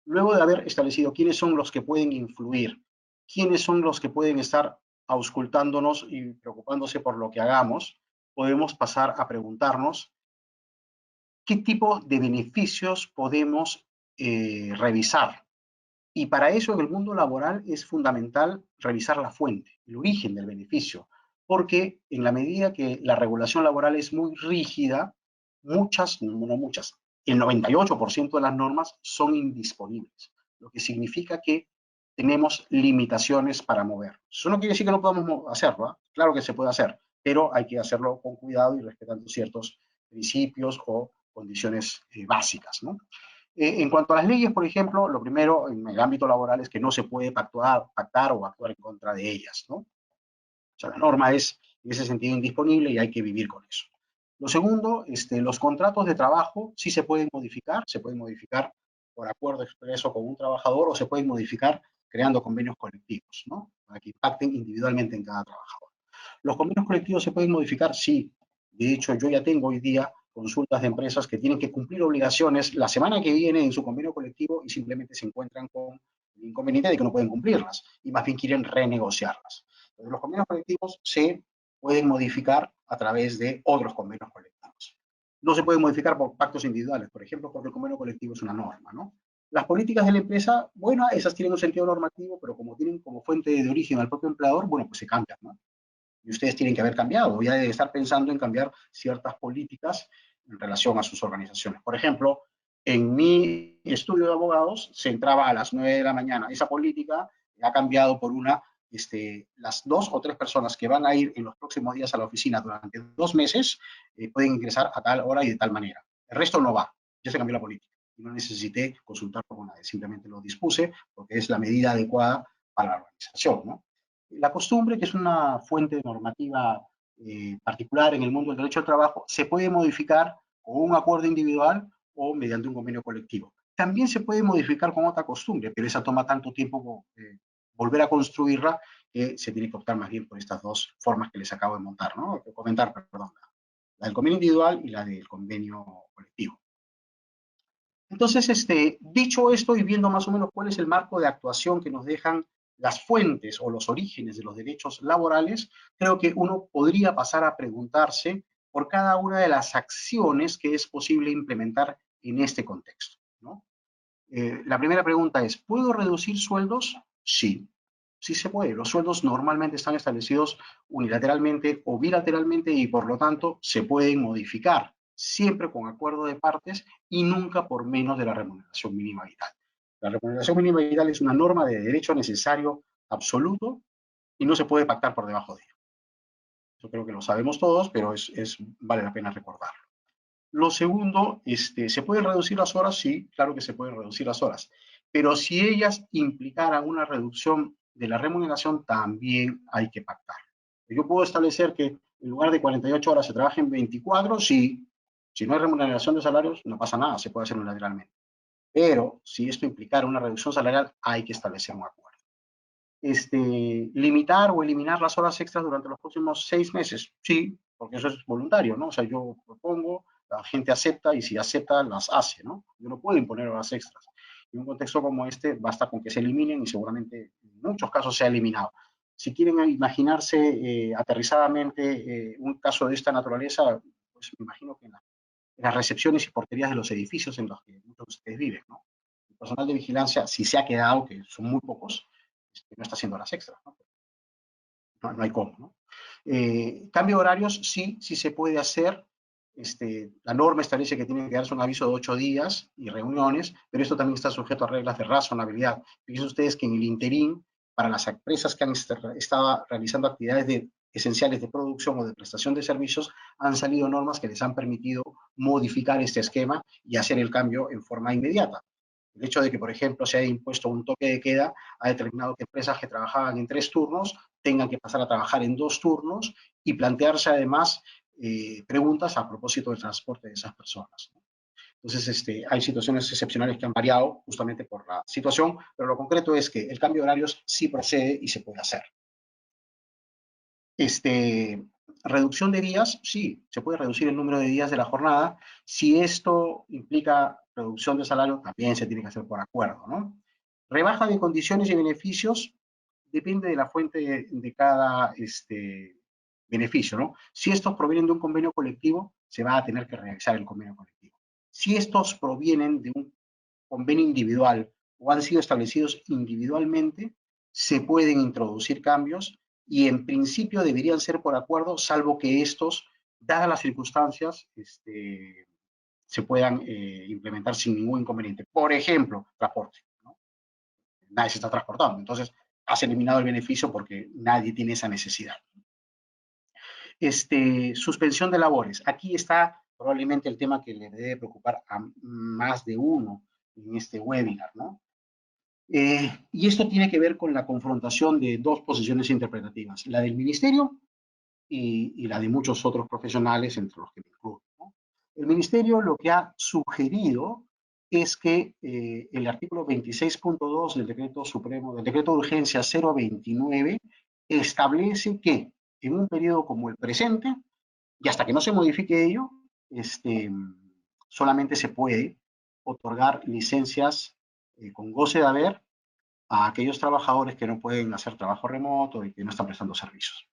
luego de haber establecido quiénes son los que pueden influir, quiénes son los que pueden estar auscultándonos y preocupándose por lo que hagamos, podemos pasar a preguntarnos qué tipo de beneficios podemos revisar. Y para eso en el mundo laboral es fundamental revisar la fuente, el origen del beneficio, porque en la medida que la regulación laboral es muy rígida, muchas, no muchas, el 98% de las normas son indisponibles, lo que significa que tenemos limitaciones para mover. Eso no quiere decir que no podamos hacerlo, ¿eh? Claro que se puede hacer, pero hay que hacerlo con cuidado y respetando ciertos principios o condiciones básicas, ¿no? En cuanto a las leyes, por ejemplo, lo primero en el ámbito laboral es que no se puede pactar o actuar en contra de ellas, ¿no? O sea, la norma es en ese sentido indisponible y hay que vivir con eso. Lo segundo, los contratos de trabajo sí se pueden modificar por acuerdo expreso con un trabajador o se pueden modificar creando convenios colectivos, ¿no? Para que impacten individualmente en cada trabajador. ¿Los convenios colectivos se pueden modificar? Sí. De hecho, yo ya tengo hoy día consultas de empresas que tienen que cumplir obligaciones la semana que viene en su convenio colectivo y simplemente se encuentran con el inconveniente de que no pueden cumplirlas y más bien quieren renegociarlas. Entonces, los convenios colectivos se pueden modificar a través de otros convenios colectivos. No se pueden modificar por pactos individuales, por ejemplo, porque el convenio colectivo es una norma, ¿no? Las políticas de la empresa, bueno, esas tienen un sentido normativo, pero como tienen como fuente de origen al propio empleador, bueno, pues se cambian, ¿no? Y ustedes tienen que haber cambiado, ya deben estar pensando en cambiar ciertas políticas en relación a sus organizaciones. Por ejemplo, en mi estudio de abogados se entraba a las 9 de la mañana. Esa política ha cambiado por las 2 o 3 personas que van a ir en los próximos días a la oficina durante 2 meses pueden ingresar a tal hora y de tal manera. El resto no va, ya se cambió la política. Y no necesité consultar con nadie, simplemente lo dispuse porque es la medida adecuada para la organización, ¿no? La costumbre, que es una fuente normativa particular en el mundo del derecho al trabajo, se puede modificar con un acuerdo individual o mediante un convenio colectivo. También se puede modificar con otra costumbre, pero esa toma tanto tiempo como volver a construirla que se tiene que optar más bien por estas dos formas que les acabo de montar, ¿no? Comentar, perdón, la del convenio individual y la del convenio colectivo. Entonces, dicho esto y viendo más o menos cuál es el marco de actuación que nos dejan las fuentes o los orígenes de los derechos laborales, creo que uno podría pasar a preguntarse por cada una de las acciones que es posible implementar en este contexto, ¿no? La primera pregunta es, ¿puedo reducir sueldos? Sí, sí se puede. Los sueldos normalmente están establecidos unilateralmente o bilateralmente y por lo tanto se pueden modificar, siempre con acuerdo de partes y nunca por menos de la remuneración mínima vital. La remuneración mínima vital es una norma de derecho necesario absoluto y no se puede pactar por debajo de ella. Yo creo que lo sabemos todos, pero vale la pena recordarlo. Lo segundo, ¿se pueden reducir las horas? Sí, claro que se pueden reducir las horas. Pero si ellas implicaran una reducción de la remuneración, también hay que pactar. Yo puedo establecer que en lugar de 48 horas se trabajen 24, sí. Si no hay remuneración de salarios, no pasa nada, se puede hacer unilateralmente. Pero si esto implicara una reducción salarial, hay que establecer un acuerdo. Limitar o eliminar las horas extras durante los próximos 6 meses, sí, porque eso es voluntario, ¿no? O sea, yo propongo, la gente acepta y si acepta, las hace, ¿no? Yo no puedo imponer horas extras. En un contexto como este, basta con que se eliminen y seguramente en muchos casos se ha eliminado. Si quieren imaginarse aterrizadamente un caso de esta naturaleza, pues me imagino que en las recepciones y porterías de los edificios en los que muchos de ustedes viven, ¿no? El personal de vigilancia, si se ha quedado, que son muy pocos, no está haciendo horas extras, ¿no? No hay cómo, ¿no? Cambio de horarios, sí, sí se puede hacer. La norma establece que tiene que darse un aviso de 8 días y reuniones, pero esto también está sujeto a reglas de razonabilidad. Fíjense ustedes que en el interín, para las empresas que han estado realizando actividades esenciales de producción o de prestación de servicios, han salido normas que les han permitido modificar este esquema y hacer el cambio en forma inmediata. El hecho de que, por ejemplo, se haya impuesto un toque de queda ha determinado que empresas que trabajaban en 3 turnos tengan que pasar a trabajar en 2 turnos y plantearse además preguntas a propósito del transporte de esas personas. Entonces, hay situaciones excepcionales que han variado justamente por la situación, pero lo concreto es que el cambio de horarios sí procede y se puede hacer. Reducción de días, sí, se puede reducir el número de días de la jornada. Si esto implica reducción de salario, también se tiene que hacer por acuerdo, ¿no? Rebaja de condiciones y beneficios, depende de la fuente de cada beneficio, ¿no? Si estos provienen de un convenio colectivo, se va a tener que realizar el convenio colectivo. Si estos provienen de un convenio individual o han sido establecidos individualmente, se pueden introducir cambios y en principio deberían ser por acuerdo, salvo que estos, dadas las circunstancias, se puedan implementar sin ningún inconveniente. Por ejemplo, transporte, ¿no? Nadie se está transportando, entonces has eliminado el beneficio porque nadie tiene esa necesidad. Suspensión de labores. Aquí está probablemente el tema que le debe preocupar a más de uno en este webinar, ¿no? Y esto tiene que ver con la confrontación de dos posiciones interpretativas, la del ministerio y la de muchos otros profesionales, entre los que me incluyo, ¿no? El Ministerio lo que ha sugerido es que el artículo 26.2 del Decreto Supremo, del Decreto de Urgencia 029, establece que en un periodo como el presente, y hasta que no se modifique ello, solamente se puede otorgar licencias con goce de haber a aquellos trabajadores que no pueden hacer trabajo remoto y que no están prestando servicios.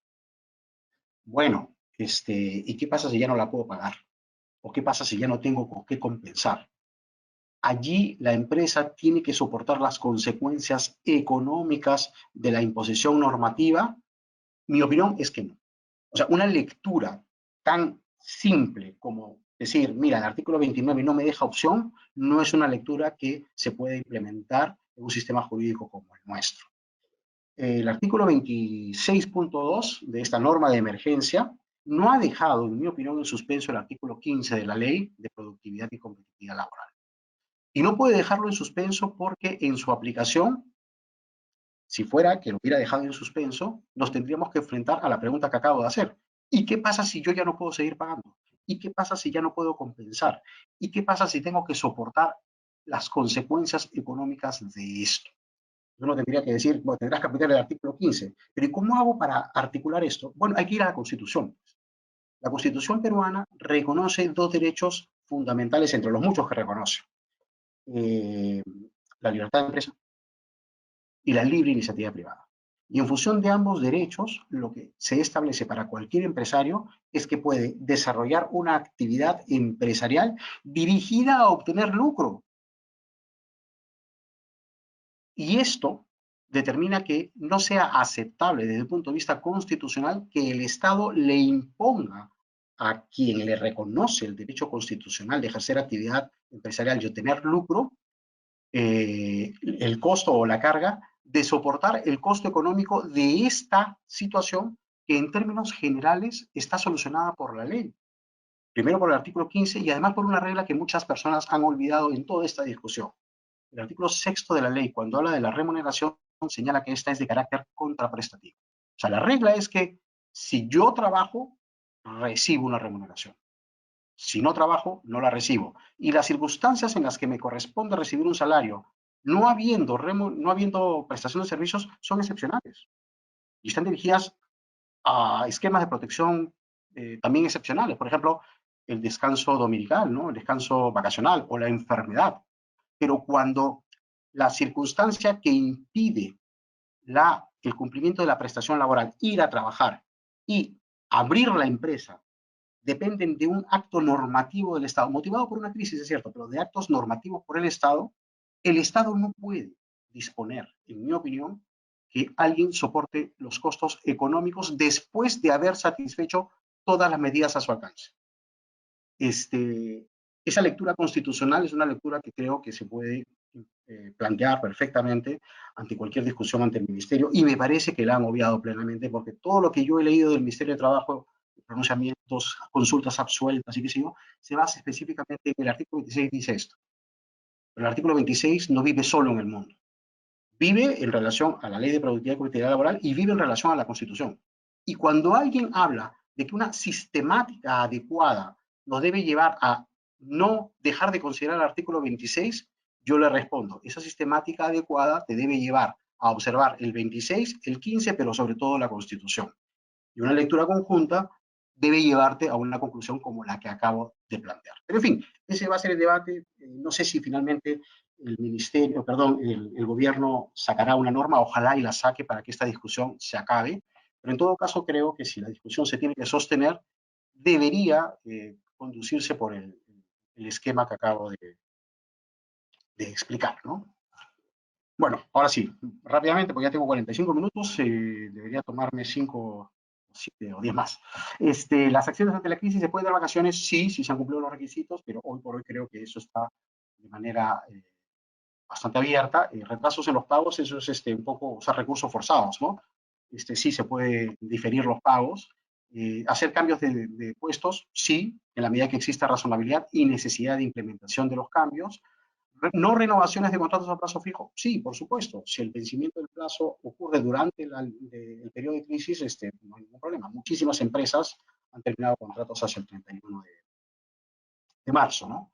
Bueno, ¿y qué pasa si ya no la puedo pagar? ¿O qué pasa si ya no tengo con qué compensar? Allí la empresa tiene que soportar las consecuencias económicas de la imposición normativa. Mi opinión es que no. O sea, una lectura tan simple como decir, mira, el artículo 29 no me deja opción, no es una lectura que se puede implementar en un sistema jurídico como el nuestro. El artículo 26.2 de esta norma de emergencia no ha dejado, en mi opinión, en suspenso el artículo 15 de la Ley de Productividad y Competitividad Laboral. Y no puede dejarlo en suspenso porque en su aplicación, si fuera que lo hubiera dejado en suspenso, nos tendríamos que enfrentar a la pregunta que acabo de hacer. ¿Y qué pasa si yo ya no puedo seguir pagando? ¿Y qué pasa si ya no puedo compensar? ¿Y qué pasa si tengo que soportar las consecuencias económicas de esto? Yo no tendría que decir, bueno, tendrás que aplicar el artículo 15. Pero ¿y cómo hago para articular esto? Bueno, hay que ir a la Constitución. La Constitución peruana reconoce dos derechos fundamentales entre los muchos que reconoce. Eh, la libertad de empresa y la libre iniciativa privada. Y en función de ambos derechos, lo que se establece para cualquier empresario es que puede desarrollar una actividad empresarial dirigida a obtener lucro. Y esto determina que no sea aceptable desde el punto de vista constitucional que el Estado le imponga a quien le reconoce el derecho constitucional de ejercer actividad empresarial y obtener lucro, el costo o la carga de soportar el costo económico de esta situación que en términos generales está solucionada por la ley. Primero por el artículo 15 y además por una regla que muchas personas han olvidado en toda esta discusión. El artículo sexto de la ley, cuando habla de la remuneración, señala que esta es de carácter contraprestativo. O sea, la regla es que si yo trabajo, recibo una remuneración. Si no trabajo, no la recibo. Y las circunstancias en las que me corresponde recibir un salario, no habiendo prestación de servicios, son excepcionales. Y están dirigidas a esquemas de protección también excepcionales. Por ejemplo, el descanso dominical, ¿no? El descanso vacacional o la enfermedad. Pero cuando la circunstancia que impide el cumplimiento de la prestación laboral, ir a trabajar y abrir la empresa, dependen de un acto normativo del Estado, motivado por una crisis, es cierto, pero de actos normativos por el Estado no puede disponer, en mi opinión, que alguien soporte los costos económicos después de haber satisfecho todas las medidas a su alcance. Esa lectura constitucional es una lectura que creo que se puede plantear perfectamente ante cualquier discusión ante el Ministerio y me parece que la han obviado plenamente porque todo lo que yo he leído del Ministerio de Trabajo, pronunciamientos, consultas absueltas y qué sé yo, se basa específicamente en el artículo 26 dice esto. Pero el artículo 26 no vive solo en el mundo. Vive en relación a la Ley de Productividad y Competitividad Laboral y vive en relación a la Constitución. Y cuando alguien habla de que una sistemática adecuada nos debe llevar a no dejar de considerar el artículo 26, yo le respondo, esa sistemática adecuada te debe llevar a observar el 26, el 15, pero sobre todo la Constitución. Y una lectura conjunta debe llevarte a una conclusión como la que acabo de plantear. Pero en fin, ese va a ser el debate. No sé si finalmente el ministerio, perdón, el gobierno sacará una norma, ojalá y la saque para que esta discusión se acabe. Pero en todo caso creo que si la discusión se tiene que sostener, debería conducirse por el esquema que acabo de explicar, ¿no? Bueno, ahora sí, rápidamente, porque ya tengo 45 minutos, debería tomarme 5, 7 o 10 más. Las acciones ante la crisis, ¿se pueden dar vacaciones? Sí, sí se han cumplido los requisitos, pero hoy por hoy creo que eso está de manera bastante abierta. Retrasos en los pagos, eso es un poco, o sea, recursos forzados, ¿no? Sí se puede diferir los pagos. Hacer cambios de puestos, sí, en la medida que exista razonabilidad y necesidad de implementación de los cambios. ¿No renovaciones de contratos a plazo fijo? Sí, por supuesto. Si el vencimiento del plazo ocurre durante el periodo de crisis, no hay ningún problema. Muchísimas empresas han terminado contratos hacia el 31 de marzo, ¿no?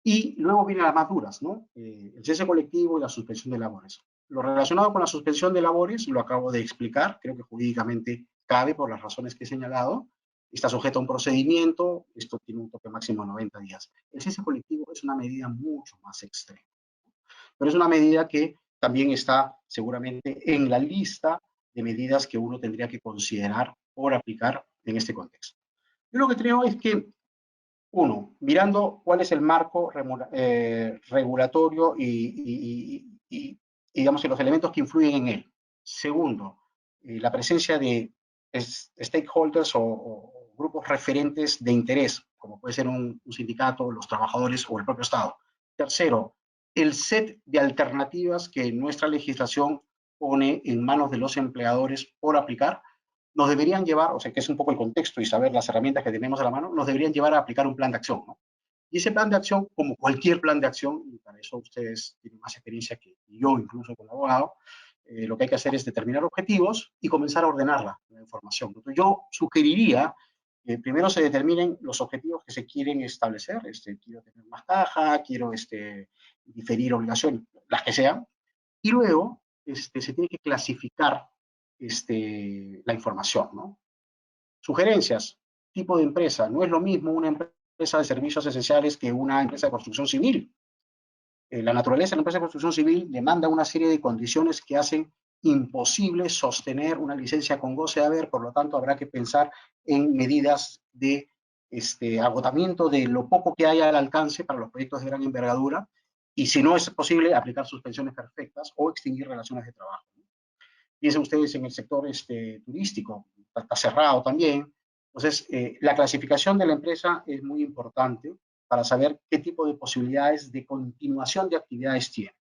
Y luego vienen las más duras, ¿no? El cese colectivo y la suspensión de labores. Lo relacionado con la suspensión de labores lo acabo de explicar, creo que jurídicamente cabe por las razones que he señalado. Está sujeto a un procedimiento, esto tiene un tope máximo de 90 días. El cese colectivo es una medida mucho más extrema, pero es una medida que también está seguramente en la lista de medidas que uno tendría que considerar por aplicar en este contexto. Yo lo que creo es que uno, mirando cuál es el marco regulatorio y, digamos, los elementos que influyen en él. Segundo, la presencia de stakeholders o grupos referentes de interés, como puede ser un sindicato, los trabajadores o el propio Estado. Tercero, el set de alternativas que nuestra legislación pone en manos de los empleadores por aplicar nos deberían llevar, o sea, que es un poco el contexto y saber las herramientas que tenemos a la mano, nos deberían llevar a aplicar un plan de acción, ¿no? Y ese plan de acción, como cualquier plan de acción, y para eso ustedes tienen más experiencia que yo, incluso como abogado, lo que hay que hacer es determinar objetivos y comenzar a ordenar la información. Entonces, yo sugeriría que primero se determinen los objetivos que se quieren establecer. Quiero tener más caja, quiero diferir obligaciones, las que sean, y luego se tiene que clasificar la información, ¿no? Sugerencias, tipo de empresa. No es lo mismo una empresa de servicios esenciales que una empresa de construcción civil. La naturaleza de la empresa de construcción civil demanda una serie de condiciones que hacen imposible sostener una licencia con goce de haber, por lo tanto habrá que pensar en medidas de agotamiento de lo poco que haya al alcance para los proyectos de gran envergadura, y si no es posible, aplicar suspensiones perfectas o extinguir relaciones de trabajo. Piensen ustedes en el sector turístico, está cerrado también. Entonces, la clasificación de la empresa es muy importante para saber qué tipo de posibilidades de continuación de actividades tiene.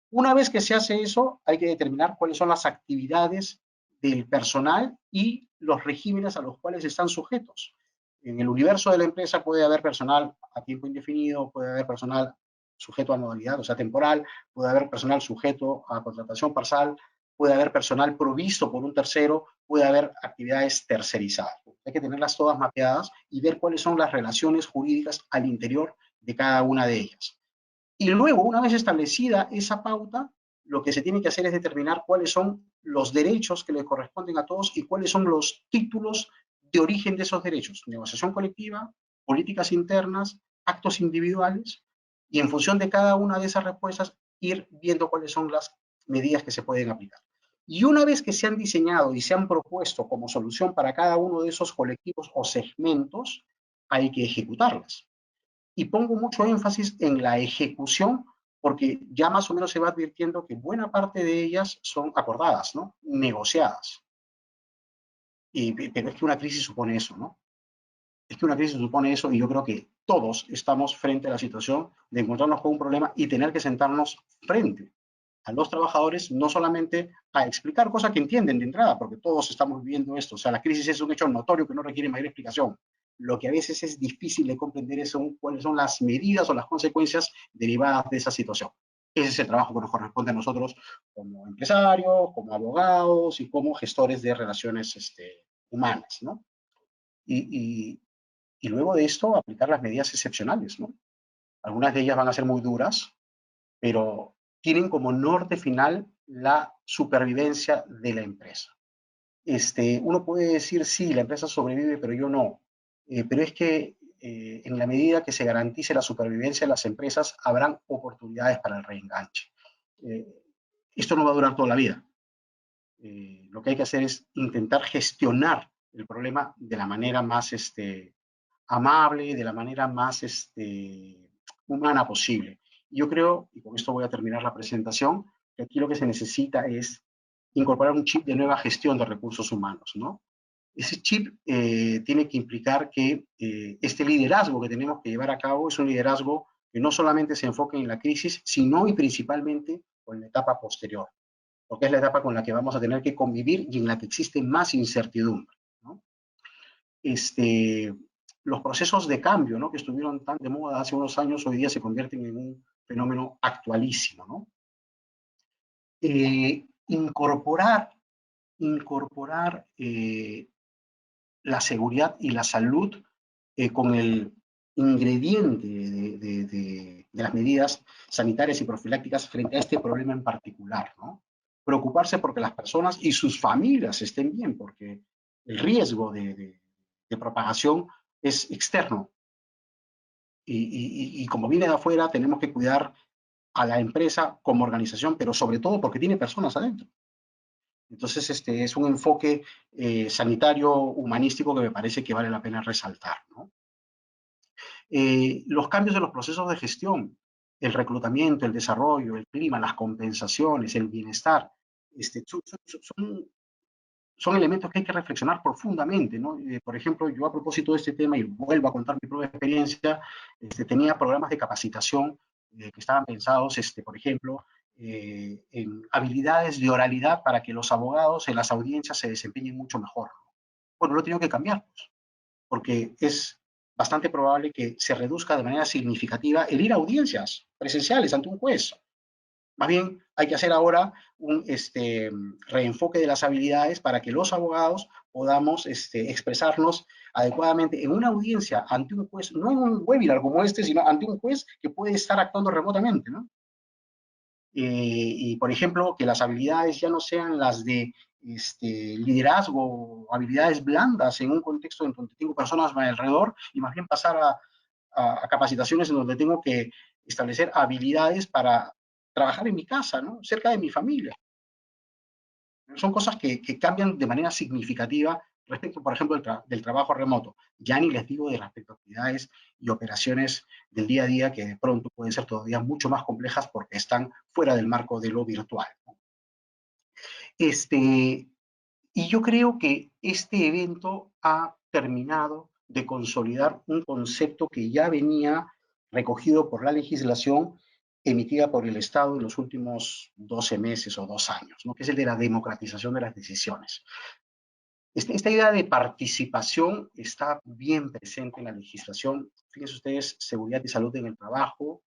Una vez que se hace eso, hay que determinar cuáles son las actividades del personal y los regímenes a los cuales están sujetos. En el universo de la empresa puede haber personal a tiempo indefinido, puede haber personal sujeto a modalidad, o sea, temporal, puede haber personal sujeto a contratación parcial, puede haber personal provisto por un tercero, puede haber actividades tercerizadas. Hay que tenerlas todas mapeadas y ver cuáles son las relaciones jurídicas al interior de cada una de ellas. Y luego, una vez establecida esa pauta, lo que se tiene que hacer es determinar cuáles son los derechos que le corresponden a todos y cuáles son los títulos de origen de esos derechos. Negociación colectiva, políticas internas, actos individuales, y en función de cada una de esas respuestas, ir viendo cuáles son las medidas que se pueden aplicar. Y una vez que se han diseñado y se han propuesto como solución para cada uno de esos colectivos o segmentos, hay que ejecutarlas. Y pongo mucho énfasis en la ejecución porque ya más o menos se va advirtiendo que buena parte de ellas son acordadas, ¿no? Negociadas. Pero es que una crisis supone eso, ¿no? Es que una crisis supone eso y yo creo que todos estamos frente a la situación de encontrarnos con un problema y tener que sentarnos frente a los trabajadores, no solamente a explicar cosas que entienden de entrada, porque todos estamos viviendo esto. O sea, la crisis es un hecho notorio que no requiere mayor explicación. Lo que a veces es difícil de comprender es cuáles son las medidas o las consecuencias derivadas de esa situación. Ese es el trabajo que nos corresponde a nosotros como empresarios, como abogados y como gestores de relaciones humanas, ¿no? Y, y luego de esto, aplicar las medidas excepcionales, ¿no? Algunas de ellas van a ser muy duras, pero tienen como norte final la supervivencia de la empresa. Uno puede decir, sí, la empresa sobrevive, pero yo no. Pero es que en la medida que se garantice la supervivencia de las empresas, habrán oportunidades para el reenganche. Eh, Esto no va a durar toda la vida. Lo que hay que hacer es intentar gestionar el problema de la manera más amable, de la manera más humana posible. Yo creo, y con esto voy a terminar la presentación, que aquí lo que se necesita es incorporar un chip de nueva gestión de recursos humanos, ¿no? Ese chip tiene que implicar que este liderazgo que tenemos que llevar a cabo es un liderazgo que no solamente se enfoque en la crisis, sino y principalmente en la etapa posterior, porque es la etapa con la que vamos a tener que convivir y en la que existe más incertidumbre, ¿no? Los procesos de cambio, ¿no?, que estuvieron tan de moda hace unos años, hoy día se convierten en un fenómeno actualísimo, ¿no? Incorporar la seguridad y la salud con el ingrediente de las medidas sanitarias y profilácticas frente a este problema en particular, ¿no? Preocuparse porque las personas y sus familias estén bien, porque el riesgo de propagación es externo. Y como viene de afuera, tenemos que cuidar a la empresa como organización, pero sobre todo porque tiene personas adentro. Entonces, es un enfoque sanitario, humanístico que me parece que vale la pena resaltar, ¿no? Los cambios en los procesos de gestión, el reclutamiento, el desarrollo, el clima, las compensaciones, el bienestar, son elementos que hay que reflexionar profundamente, ¿no? Por ejemplo, yo a propósito de este tema, y vuelvo a contar mi propia experiencia, tenía programas de capacitación que estaban pensados, por ejemplo, en habilidades de oralidad para que los abogados en las audiencias se desempeñen mucho mejor. Bueno, lo he tenido que cambiar, pues, porque es bastante probable que se reduzca de manera significativa el ir a audiencias presenciales ante un juez. Más bien, hay que hacer ahora un reenfoque de las habilidades para que los abogados podamos expresarnos adecuadamente en una audiencia ante un juez, no en un webinar como este, sino ante un juez que puede estar actuando remotamente, ¿no? Y, por ejemplo, que las habilidades ya no sean las de liderazgo, habilidades blandas en un contexto en donde tengo personas a mi alrededor, y más bien pasar a capacitaciones en donde tengo que establecer habilidades para trabajar en mi casa, ¿no? Cerca de mi familia. Son cosas que cambian de manera significativa respecto, por ejemplo, del trabajo remoto. Ya ni les digo de respecto a actividades y operaciones del día a día que de pronto pueden ser todavía mucho más complejas porque están fuera del marco de lo virtual, ¿no? Y yo creo que este evento ha terminado de consolidar un concepto que ya venía recogido por la legislación emitida por el Estado en los últimos 12 meses o 2 años, ¿no? Que es el de la democratización de las decisiones. Esta idea de participación está bien presente en la legislación. Fíjense ustedes, seguridad y salud en el trabajo,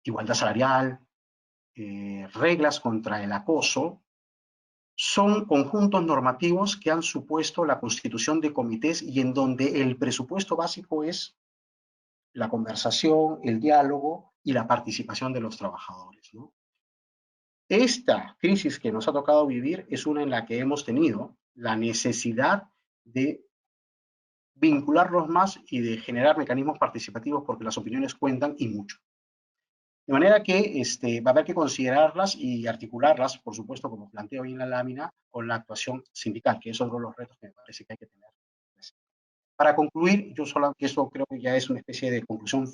igualdad salarial, reglas contra el acoso, son conjuntos normativos que han supuesto la constitución de comités y en donde el presupuesto básico es la conversación, el diálogo y la participación de los trabajadores, ¿no? Esta crisis que nos ha tocado vivir es una en la que hemos tenido la necesidad de vincularlos más y de generar mecanismos participativos porque las opiniones cuentan y mucho. De manera que va a haber que considerarlas y articularlas, por supuesto, como planteo ahí en la lámina, con la actuación sindical, que es otro de los retos que me parece que hay que tener. Para concluir, yo solo, que eso creo que ya es una especie de conclusión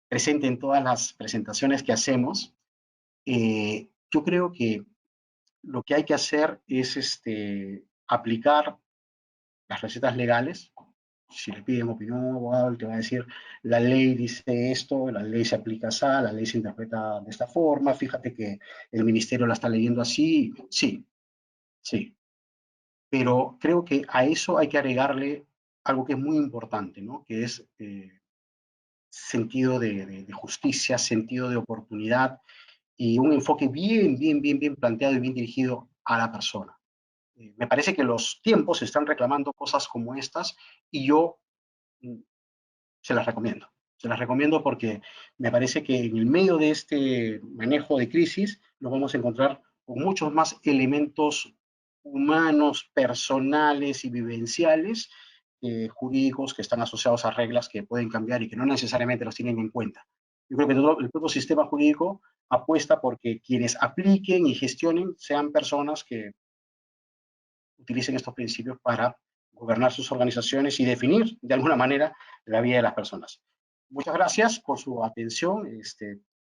presente en todas las presentaciones que hacemos, yo creo que lo que hay que hacer es aplicar las recetas legales. Si le piden opinión a un abogado, él te va a decir, la ley dice esto, la ley se aplica así, la ley se interpreta de esta forma, fíjate que el ministerio la está leyendo así. Sí, sí. Pero creo que a eso hay que agregarle algo que es muy importante, ¿no? Que es sentido de justicia, sentido de oportunidad y un enfoque bien planteado y bien dirigido a la persona. Me parece que los tiempos están reclamando cosas como estas y yo mm, se las recomiendo. Se las recomiendo porque me parece que en el medio de este manejo de crisis nos vamos a encontrar con muchos más elementos humanos, personales y vivenciales, jurídicos que están asociados a reglas que pueden cambiar y que no necesariamente los tienen en cuenta. Yo creo que todo el propio sistema jurídico apuesta porque quienes apliquen y gestionen sean personas que utilicen estos principios para gobernar sus organizaciones y definir de alguna manera la vida de las personas. Muchas gracias por su atención.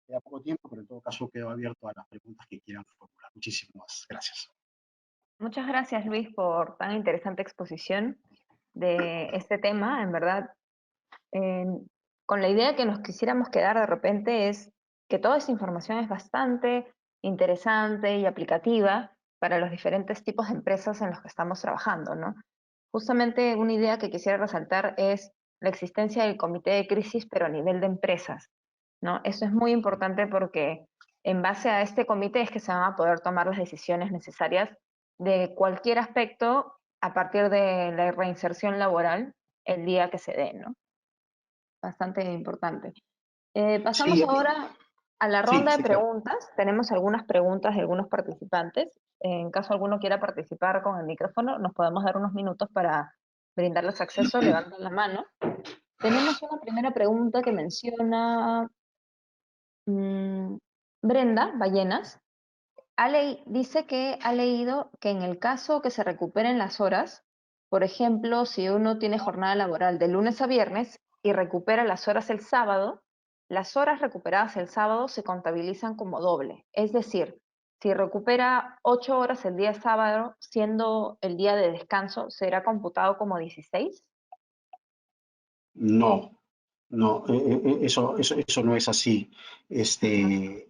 Queda poco tiempo, pero en todo caso quedo abierto a las preguntas que quieran formular. Muchísimas gracias. Muchas gracias, Luis, por tan interesante exposición de este tema. En verdad, eh, con la idea que nos quisiéramos quedar de repente es que toda esta información es bastante interesante y aplicativa para los diferentes tipos de empresas en los que estamos trabajando, ¿no? Justamente una idea que quisiera resaltar es la existencia del comité de crisis, pero a nivel de empresas, ¿no? Eso es muy importante porque en base a este comité es que se van a poder tomar las decisiones necesarias de cualquier aspecto a partir de la reinserción laboral el día que se dé, ¿no? Bastante importante. Pasamos Sí, ahora a la sí, ronda de sí, claro. preguntas. Tenemos algunas preguntas de algunos participantes. En caso alguno quiera participar con el micrófono, nos podemos dar unos minutos para brindarles acceso. Levanten la mano. Tenemos una primera pregunta que menciona mm, Brenda Ballenas. Dice que ha leído que en el caso que se recuperen las horas, por ejemplo, si uno tiene jornada laboral de lunes a viernes y recupera las horas el sábado, las horas recuperadas el sábado se contabilizan como doble. Es decir, si recupera 8 horas el día sábado, siendo el día de descanso, ¿será computado como 16? No, no, eso no es así. Ajá.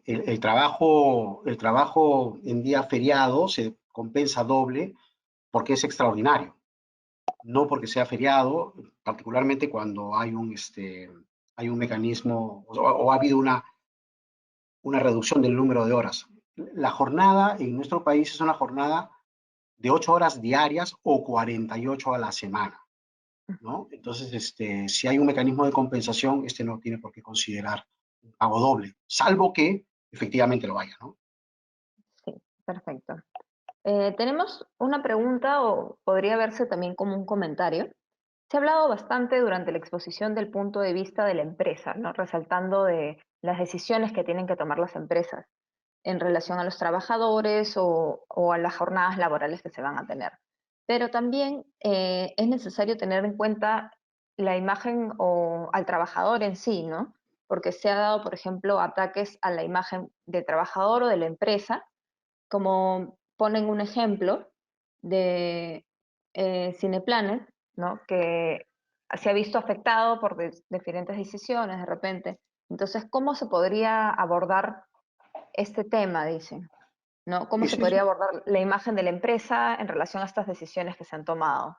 El trabajo en día feriado se compensa doble porque es extraordinario, no porque sea feriado, particularmente cuando hay un mecanismo o ha habido una reducción del número de horas. La jornada en nuestro país es una jornada de 8 horas diarias o 48 a la semana, ¿no? Entonces, si hay un mecanismo de compensación, no tiene por qué considerar un pago doble, salvo que efectivamente lo haya, ¿no? Sí, perfecto. Tenemos una pregunta o podría verse también como un comentario. Se ha hablado bastante durante la exposición del punto de vista de la empresa, ¿no? Resaltando de las decisiones que tienen que tomar las empresas en relación a los trabajadores o a las jornadas laborales que se van a tener. Pero también es necesario tener en cuenta la imagen o al trabajador en sí, ¿no? Porque se ha dado, por ejemplo, ataques a la imagen del trabajador o de la empresa, como ponen un ejemplo de Cineplanet, ¿no? Que se ha visto afectado por diferentes decisiones de repente. Entonces, ¿cómo se podría abordar este tema, dicen? ¿No? ¿Cómo se Ese es, podría abordar la imagen de la empresa en relación a estas decisiones que se han tomado?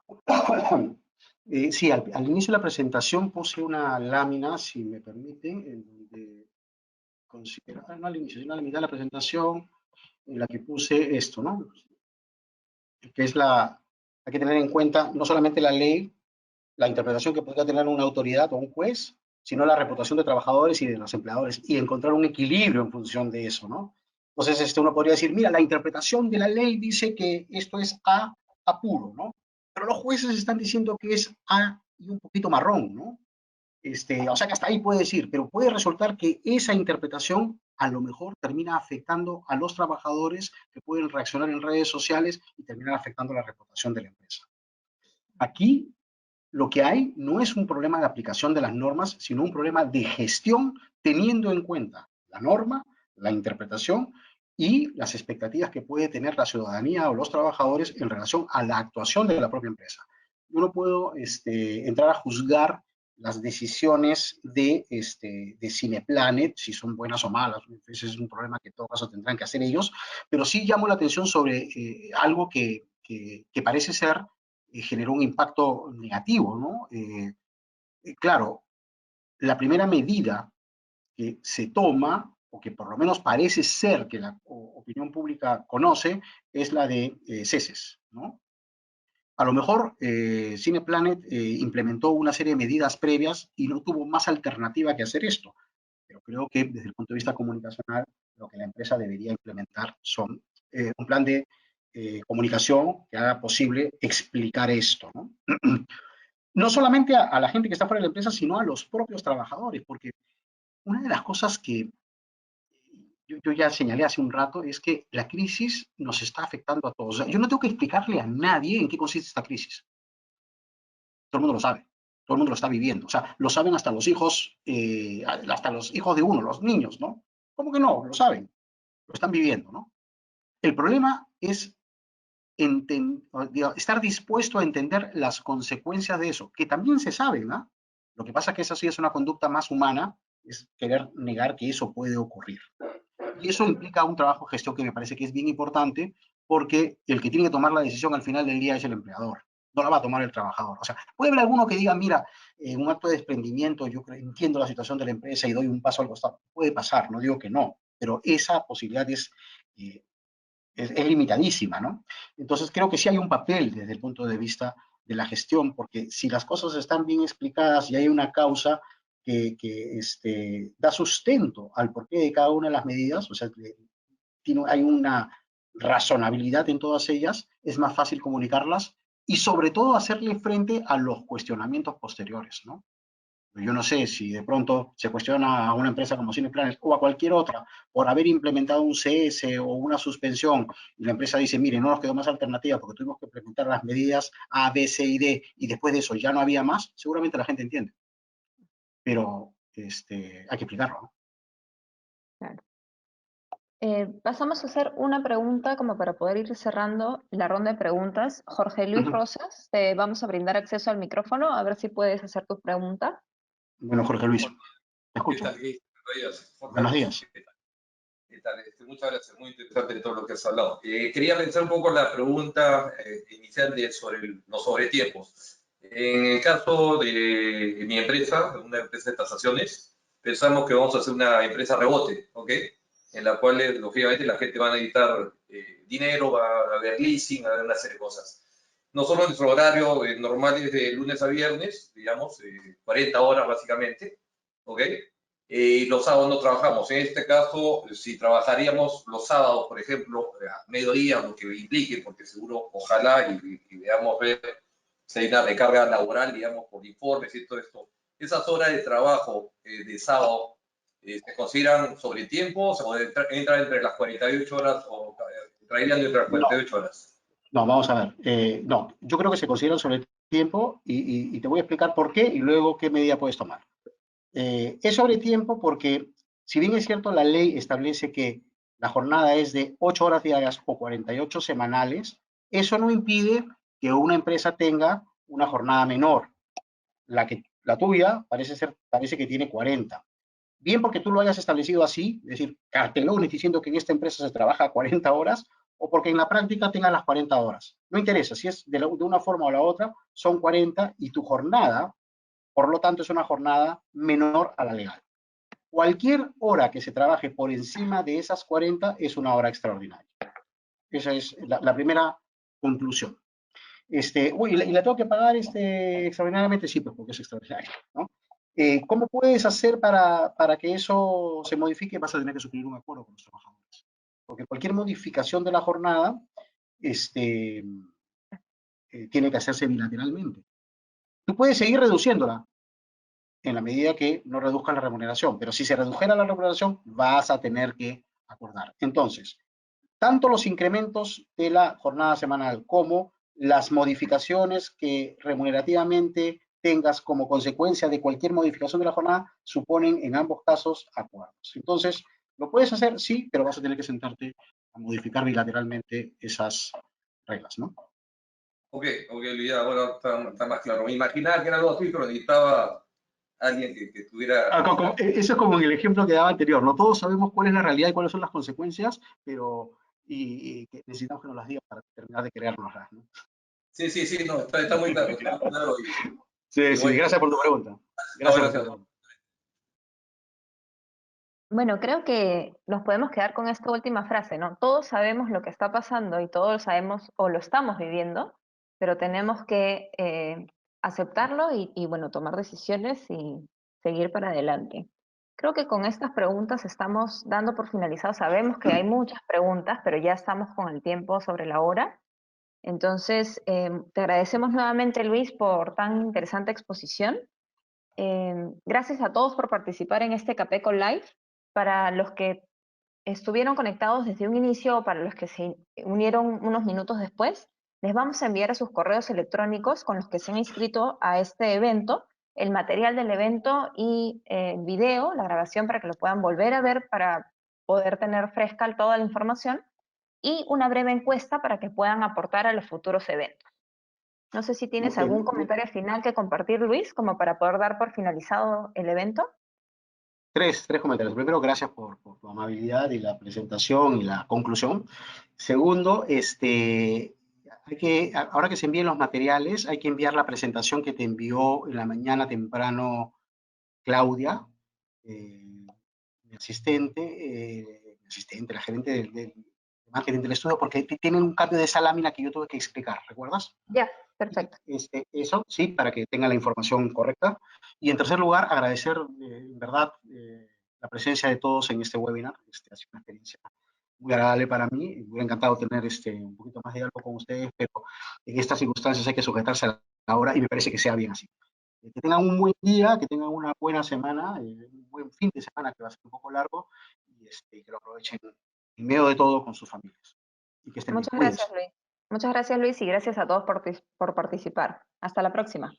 sí, al inicio de la presentación puse una lámina, si me permite, en donde no al inicio, sino a la mitad de la presentación, en la que puse esto, ¿no? Que es hay que tener en cuenta no solamente la ley, la interpretación que podría tener una autoridad o un juez, sino la reputación de trabajadores y de los empleadores, y encontrar un equilibrio en función de eso, ¿no? Entonces, uno podría decir, mira, la interpretación de la ley dice que esto es A puro, ¿no? Pero los jueces están diciendo que es A y un poquito marrón, ¿no? O sea que hasta ahí puede decir, pero puede resultar que esa interpretación a lo mejor termina afectando a los trabajadores que pueden reaccionar en redes sociales y terminar afectando la reputación de la empresa. Aquí lo que hay no es un problema de aplicación de las normas, sino un problema de gestión teniendo en cuenta la norma, la interpretación y las expectativas que puede tener la ciudadanía o los trabajadores en relación a la actuación de la propia empresa. Yo no puedo entrar a juzgar las decisiones de Cineplanet, si son buenas o malas, ese es un problema que en todo caso tendrán que hacer ellos, pero sí llamo la atención sobre algo que parece ser generó un impacto negativo, ¿no? Claro, la primera medida que se toma, o que por lo menos parece ser que la opinión pública conoce, es la de ceses, ¿no? A lo mejor Cineplanet implementó una serie de medidas previas y no tuvo más alternativa que hacer esto, pero creo que desde el punto de vista comunicacional, lo que la empresa debería implementar son un plan de comunicación que haga posible explicar esto, ¿no? No solamente a la gente que está fuera de la empresa, sino a los propios trabajadores, porque una de las cosas que yo ya señalé hace un rato es que la crisis nos está afectando a todos. O sea, yo no tengo que explicarle a nadie en qué consiste esta crisis. Todo el mundo lo sabe, todo el mundo lo está viviendo. O sea, lo saben hasta los hijos de uno, los niños, ¿no? ¿Cómo que no? Lo saben, lo están viviendo, ¿no? El problema es estar dispuesto a entender las consecuencias de eso, que también se saben, ¿no? Lo que pasa es que esa sí es una conducta más humana, es querer negar que eso puede ocurrir. Y eso implica un trabajo de gestión que me parece que es bien importante, porque el que tiene que tomar la decisión al final del día es el empleador. no la va a tomar el trabajador. O sea, puede haber alguno que diga, mira, en un acto de desprendimiento yo entiendo la situación de la empresa y doy un paso al costado. Puede pasar, no digo que no, pero esa posibilidad eh, es limitadísima, ¿no? Entonces creo que sí hay un papel desde el punto de vista de la gestión, porque si las cosas están bien explicadas y hay una causa que da sustento al porqué de cada una de las medidas, o sea, hay una razonabilidad en todas ellas, es más fácil comunicarlas y sobre todo hacerle frente a los cuestionamientos posteriores, ¿no? Yo no sé si de pronto se cuestiona a una empresa como Cineplanet o a cualquier otra por haber implementado un CS o una suspensión y la empresa dice, mire, no nos quedó más alternativa porque tuvimos que implementar las medidas A, B, C y D y después de eso ya no había más, seguramente la gente entiende. Pero hay que explicarlo, ¿no? Claro. Pasamos a hacer una pregunta como para poder ir cerrando la ronda de preguntas. Jorge Uh Luis -huh. Rosas, te vamos a brindar acceso al micrófono, a ver si puedes hacer tu pregunta. Bueno, Jorge Luis, te ¿Qué escucho. tal? Buenos días, Juan Buenos Carlos. días. ¿Qué tal? Muchas gracias, muy interesante todo lo que has hablado. Quería pensar un poco la pregunta inicial sobre los sobretiempos. En el caso de mi empresa, una empresa de tasaciones, pensamos que vamos a hacer una empresa rebote, ¿ok? En la cual, lógicamente, la gente va a necesitar dinero, va a haber leasing, va a haber una serie de cosas. Nosotros nuestro horario normal es de lunes a viernes, digamos, 40 horas básicamente, ¿ok? Los sábados no trabajamos. En este caso, si trabajaríamos los sábados, por ejemplo, a mediodía, lo que implique, porque seguro, ojalá, y veamos ver si hay una recarga laboral, digamos, por informes y todo esto. Esas horas de trabajo de sábado, ¿se consideran sobretiempos o entran entre las 48 horas o entrarían entre las No, 48 horas? no, vamos a ver. No, yo creo que se consideran sobre el tiempo y te voy a explicar por qué y luego qué medida puedes tomar. Es sobre tiempo porque, si bien es cierto, la ley establece que la jornada es de 8 horas diarias o 48 semanales, eso no impide que una empresa tenga una jornada menor. La tuya parece que tiene 40. Bien porque tú lo hayas establecido así, es decir, cartelones diciendo que en esta empresa se trabaja 40 horas, o porque en la práctica tengan las 40 horas. No interesa, si es de una forma o la otra, son 40 y tu jornada, por lo tanto, es una jornada menor a la legal. Cualquier hora que se trabaje por encima de esas 40 es una hora extraordinaria. Esa es la primera conclusión. ¿Y la tengo que pagar extraordinariamente? Sí, pues porque es extraordinario, ¿no? ¿Cómo puedes hacer para que eso se modifique? Vas a tener que suscribir un acuerdo con los trabajadores. Porque cualquier modificación de la jornada tiene que hacerse bilateralmente. Tú puedes seguir reduciéndola en la medida que no reduzcan la remuneración, pero si se redujera la remuneración, vas a tener que acordar. Entonces, tanto los incrementos de la jornada semanal como las modificaciones que remunerativamente tengas como consecuencia de cualquier modificación de la jornada suponen en ambos casos acuerdos. Entonces, ¿lo puedes hacer? Sí, pero vas a tener que sentarte a modificar bilateralmente esas reglas, ¿no? Ok, Luis, ahora está más claro. Me imaginaba que era algo así, pero necesitaba alguien que tuviera... Eso es como en el ejemplo que daba anterior, no todos sabemos cuál es la realidad y cuáles son las consecuencias, pero que necesitamos que nos las digan para terminar de creárnoslas, ¿no? Sí, no, está muy claro, está muy claro Sí, sí, bueno, gracias por tu pregunta. no, Gracias por tu gracias. pregunta. Bueno, creo que nos podemos quedar con esta última frase, ¿no? Todos sabemos lo que está pasando y todos lo sabemos o lo estamos viviendo, pero tenemos que aceptarlo y, bueno, tomar decisiones y seguir para adelante. Creo que con estas preguntas estamos dando por finalizado. Sabemos que hay muchas preguntas, pero ya estamos con el tiempo sobre la hora. Entonces, te agradecemos nuevamente, Luis, por tan interesante exposición. Gracias a todos por participar en este Capeco Live. Para los que estuvieron conectados desde un inicio o para los que se unieron unos minutos después, les vamos a enviar a sus correos electrónicos con los que se han inscrito a este evento el material del evento y el video, la grabación para que lo puedan volver a ver para poder tener fresca toda la información y una breve encuesta para que puedan aportar a los futuros eventos. No sé si tienes Okay. algún comentario final que compartir, Luis, como para poder dar por finalizado el evento. Tres comentarios. Primero, gracias por tu amabilidad y la presentación y la conclusión. Segundo, ahora que se envíen los materiales, hay que enviar la presentación que te envió en la mañana temprano Claudia, mi asistente, la gerente del marketing del estudio, porque tienen un cambio de esa lámina que yo tuve que explicar, ¿recuerdas? Ya, perfecto. Eso, sí, para que tengan la información correcta. Y en tercer lugar, agradecer, en verdad, la presencia de todos en este webinar. Ha sido una experiencia muy agradable para mí. Me hubiera encantado tener un poquito más de diálogo con ustedes, pero en estas circunstancias hay que sujetarse a la hora y me parece que sea bien así. Que tengan un buen día, que tengan una buena semana, un buen fin de semana que va a ser un poco largo y que lo aprovechen en medio de todo con sus familias. Y que estén bien. Muchas Cuídense. gracias, Luis. Muchas gracias, Luis, y gracias a todos por participar. Hasta la próxima.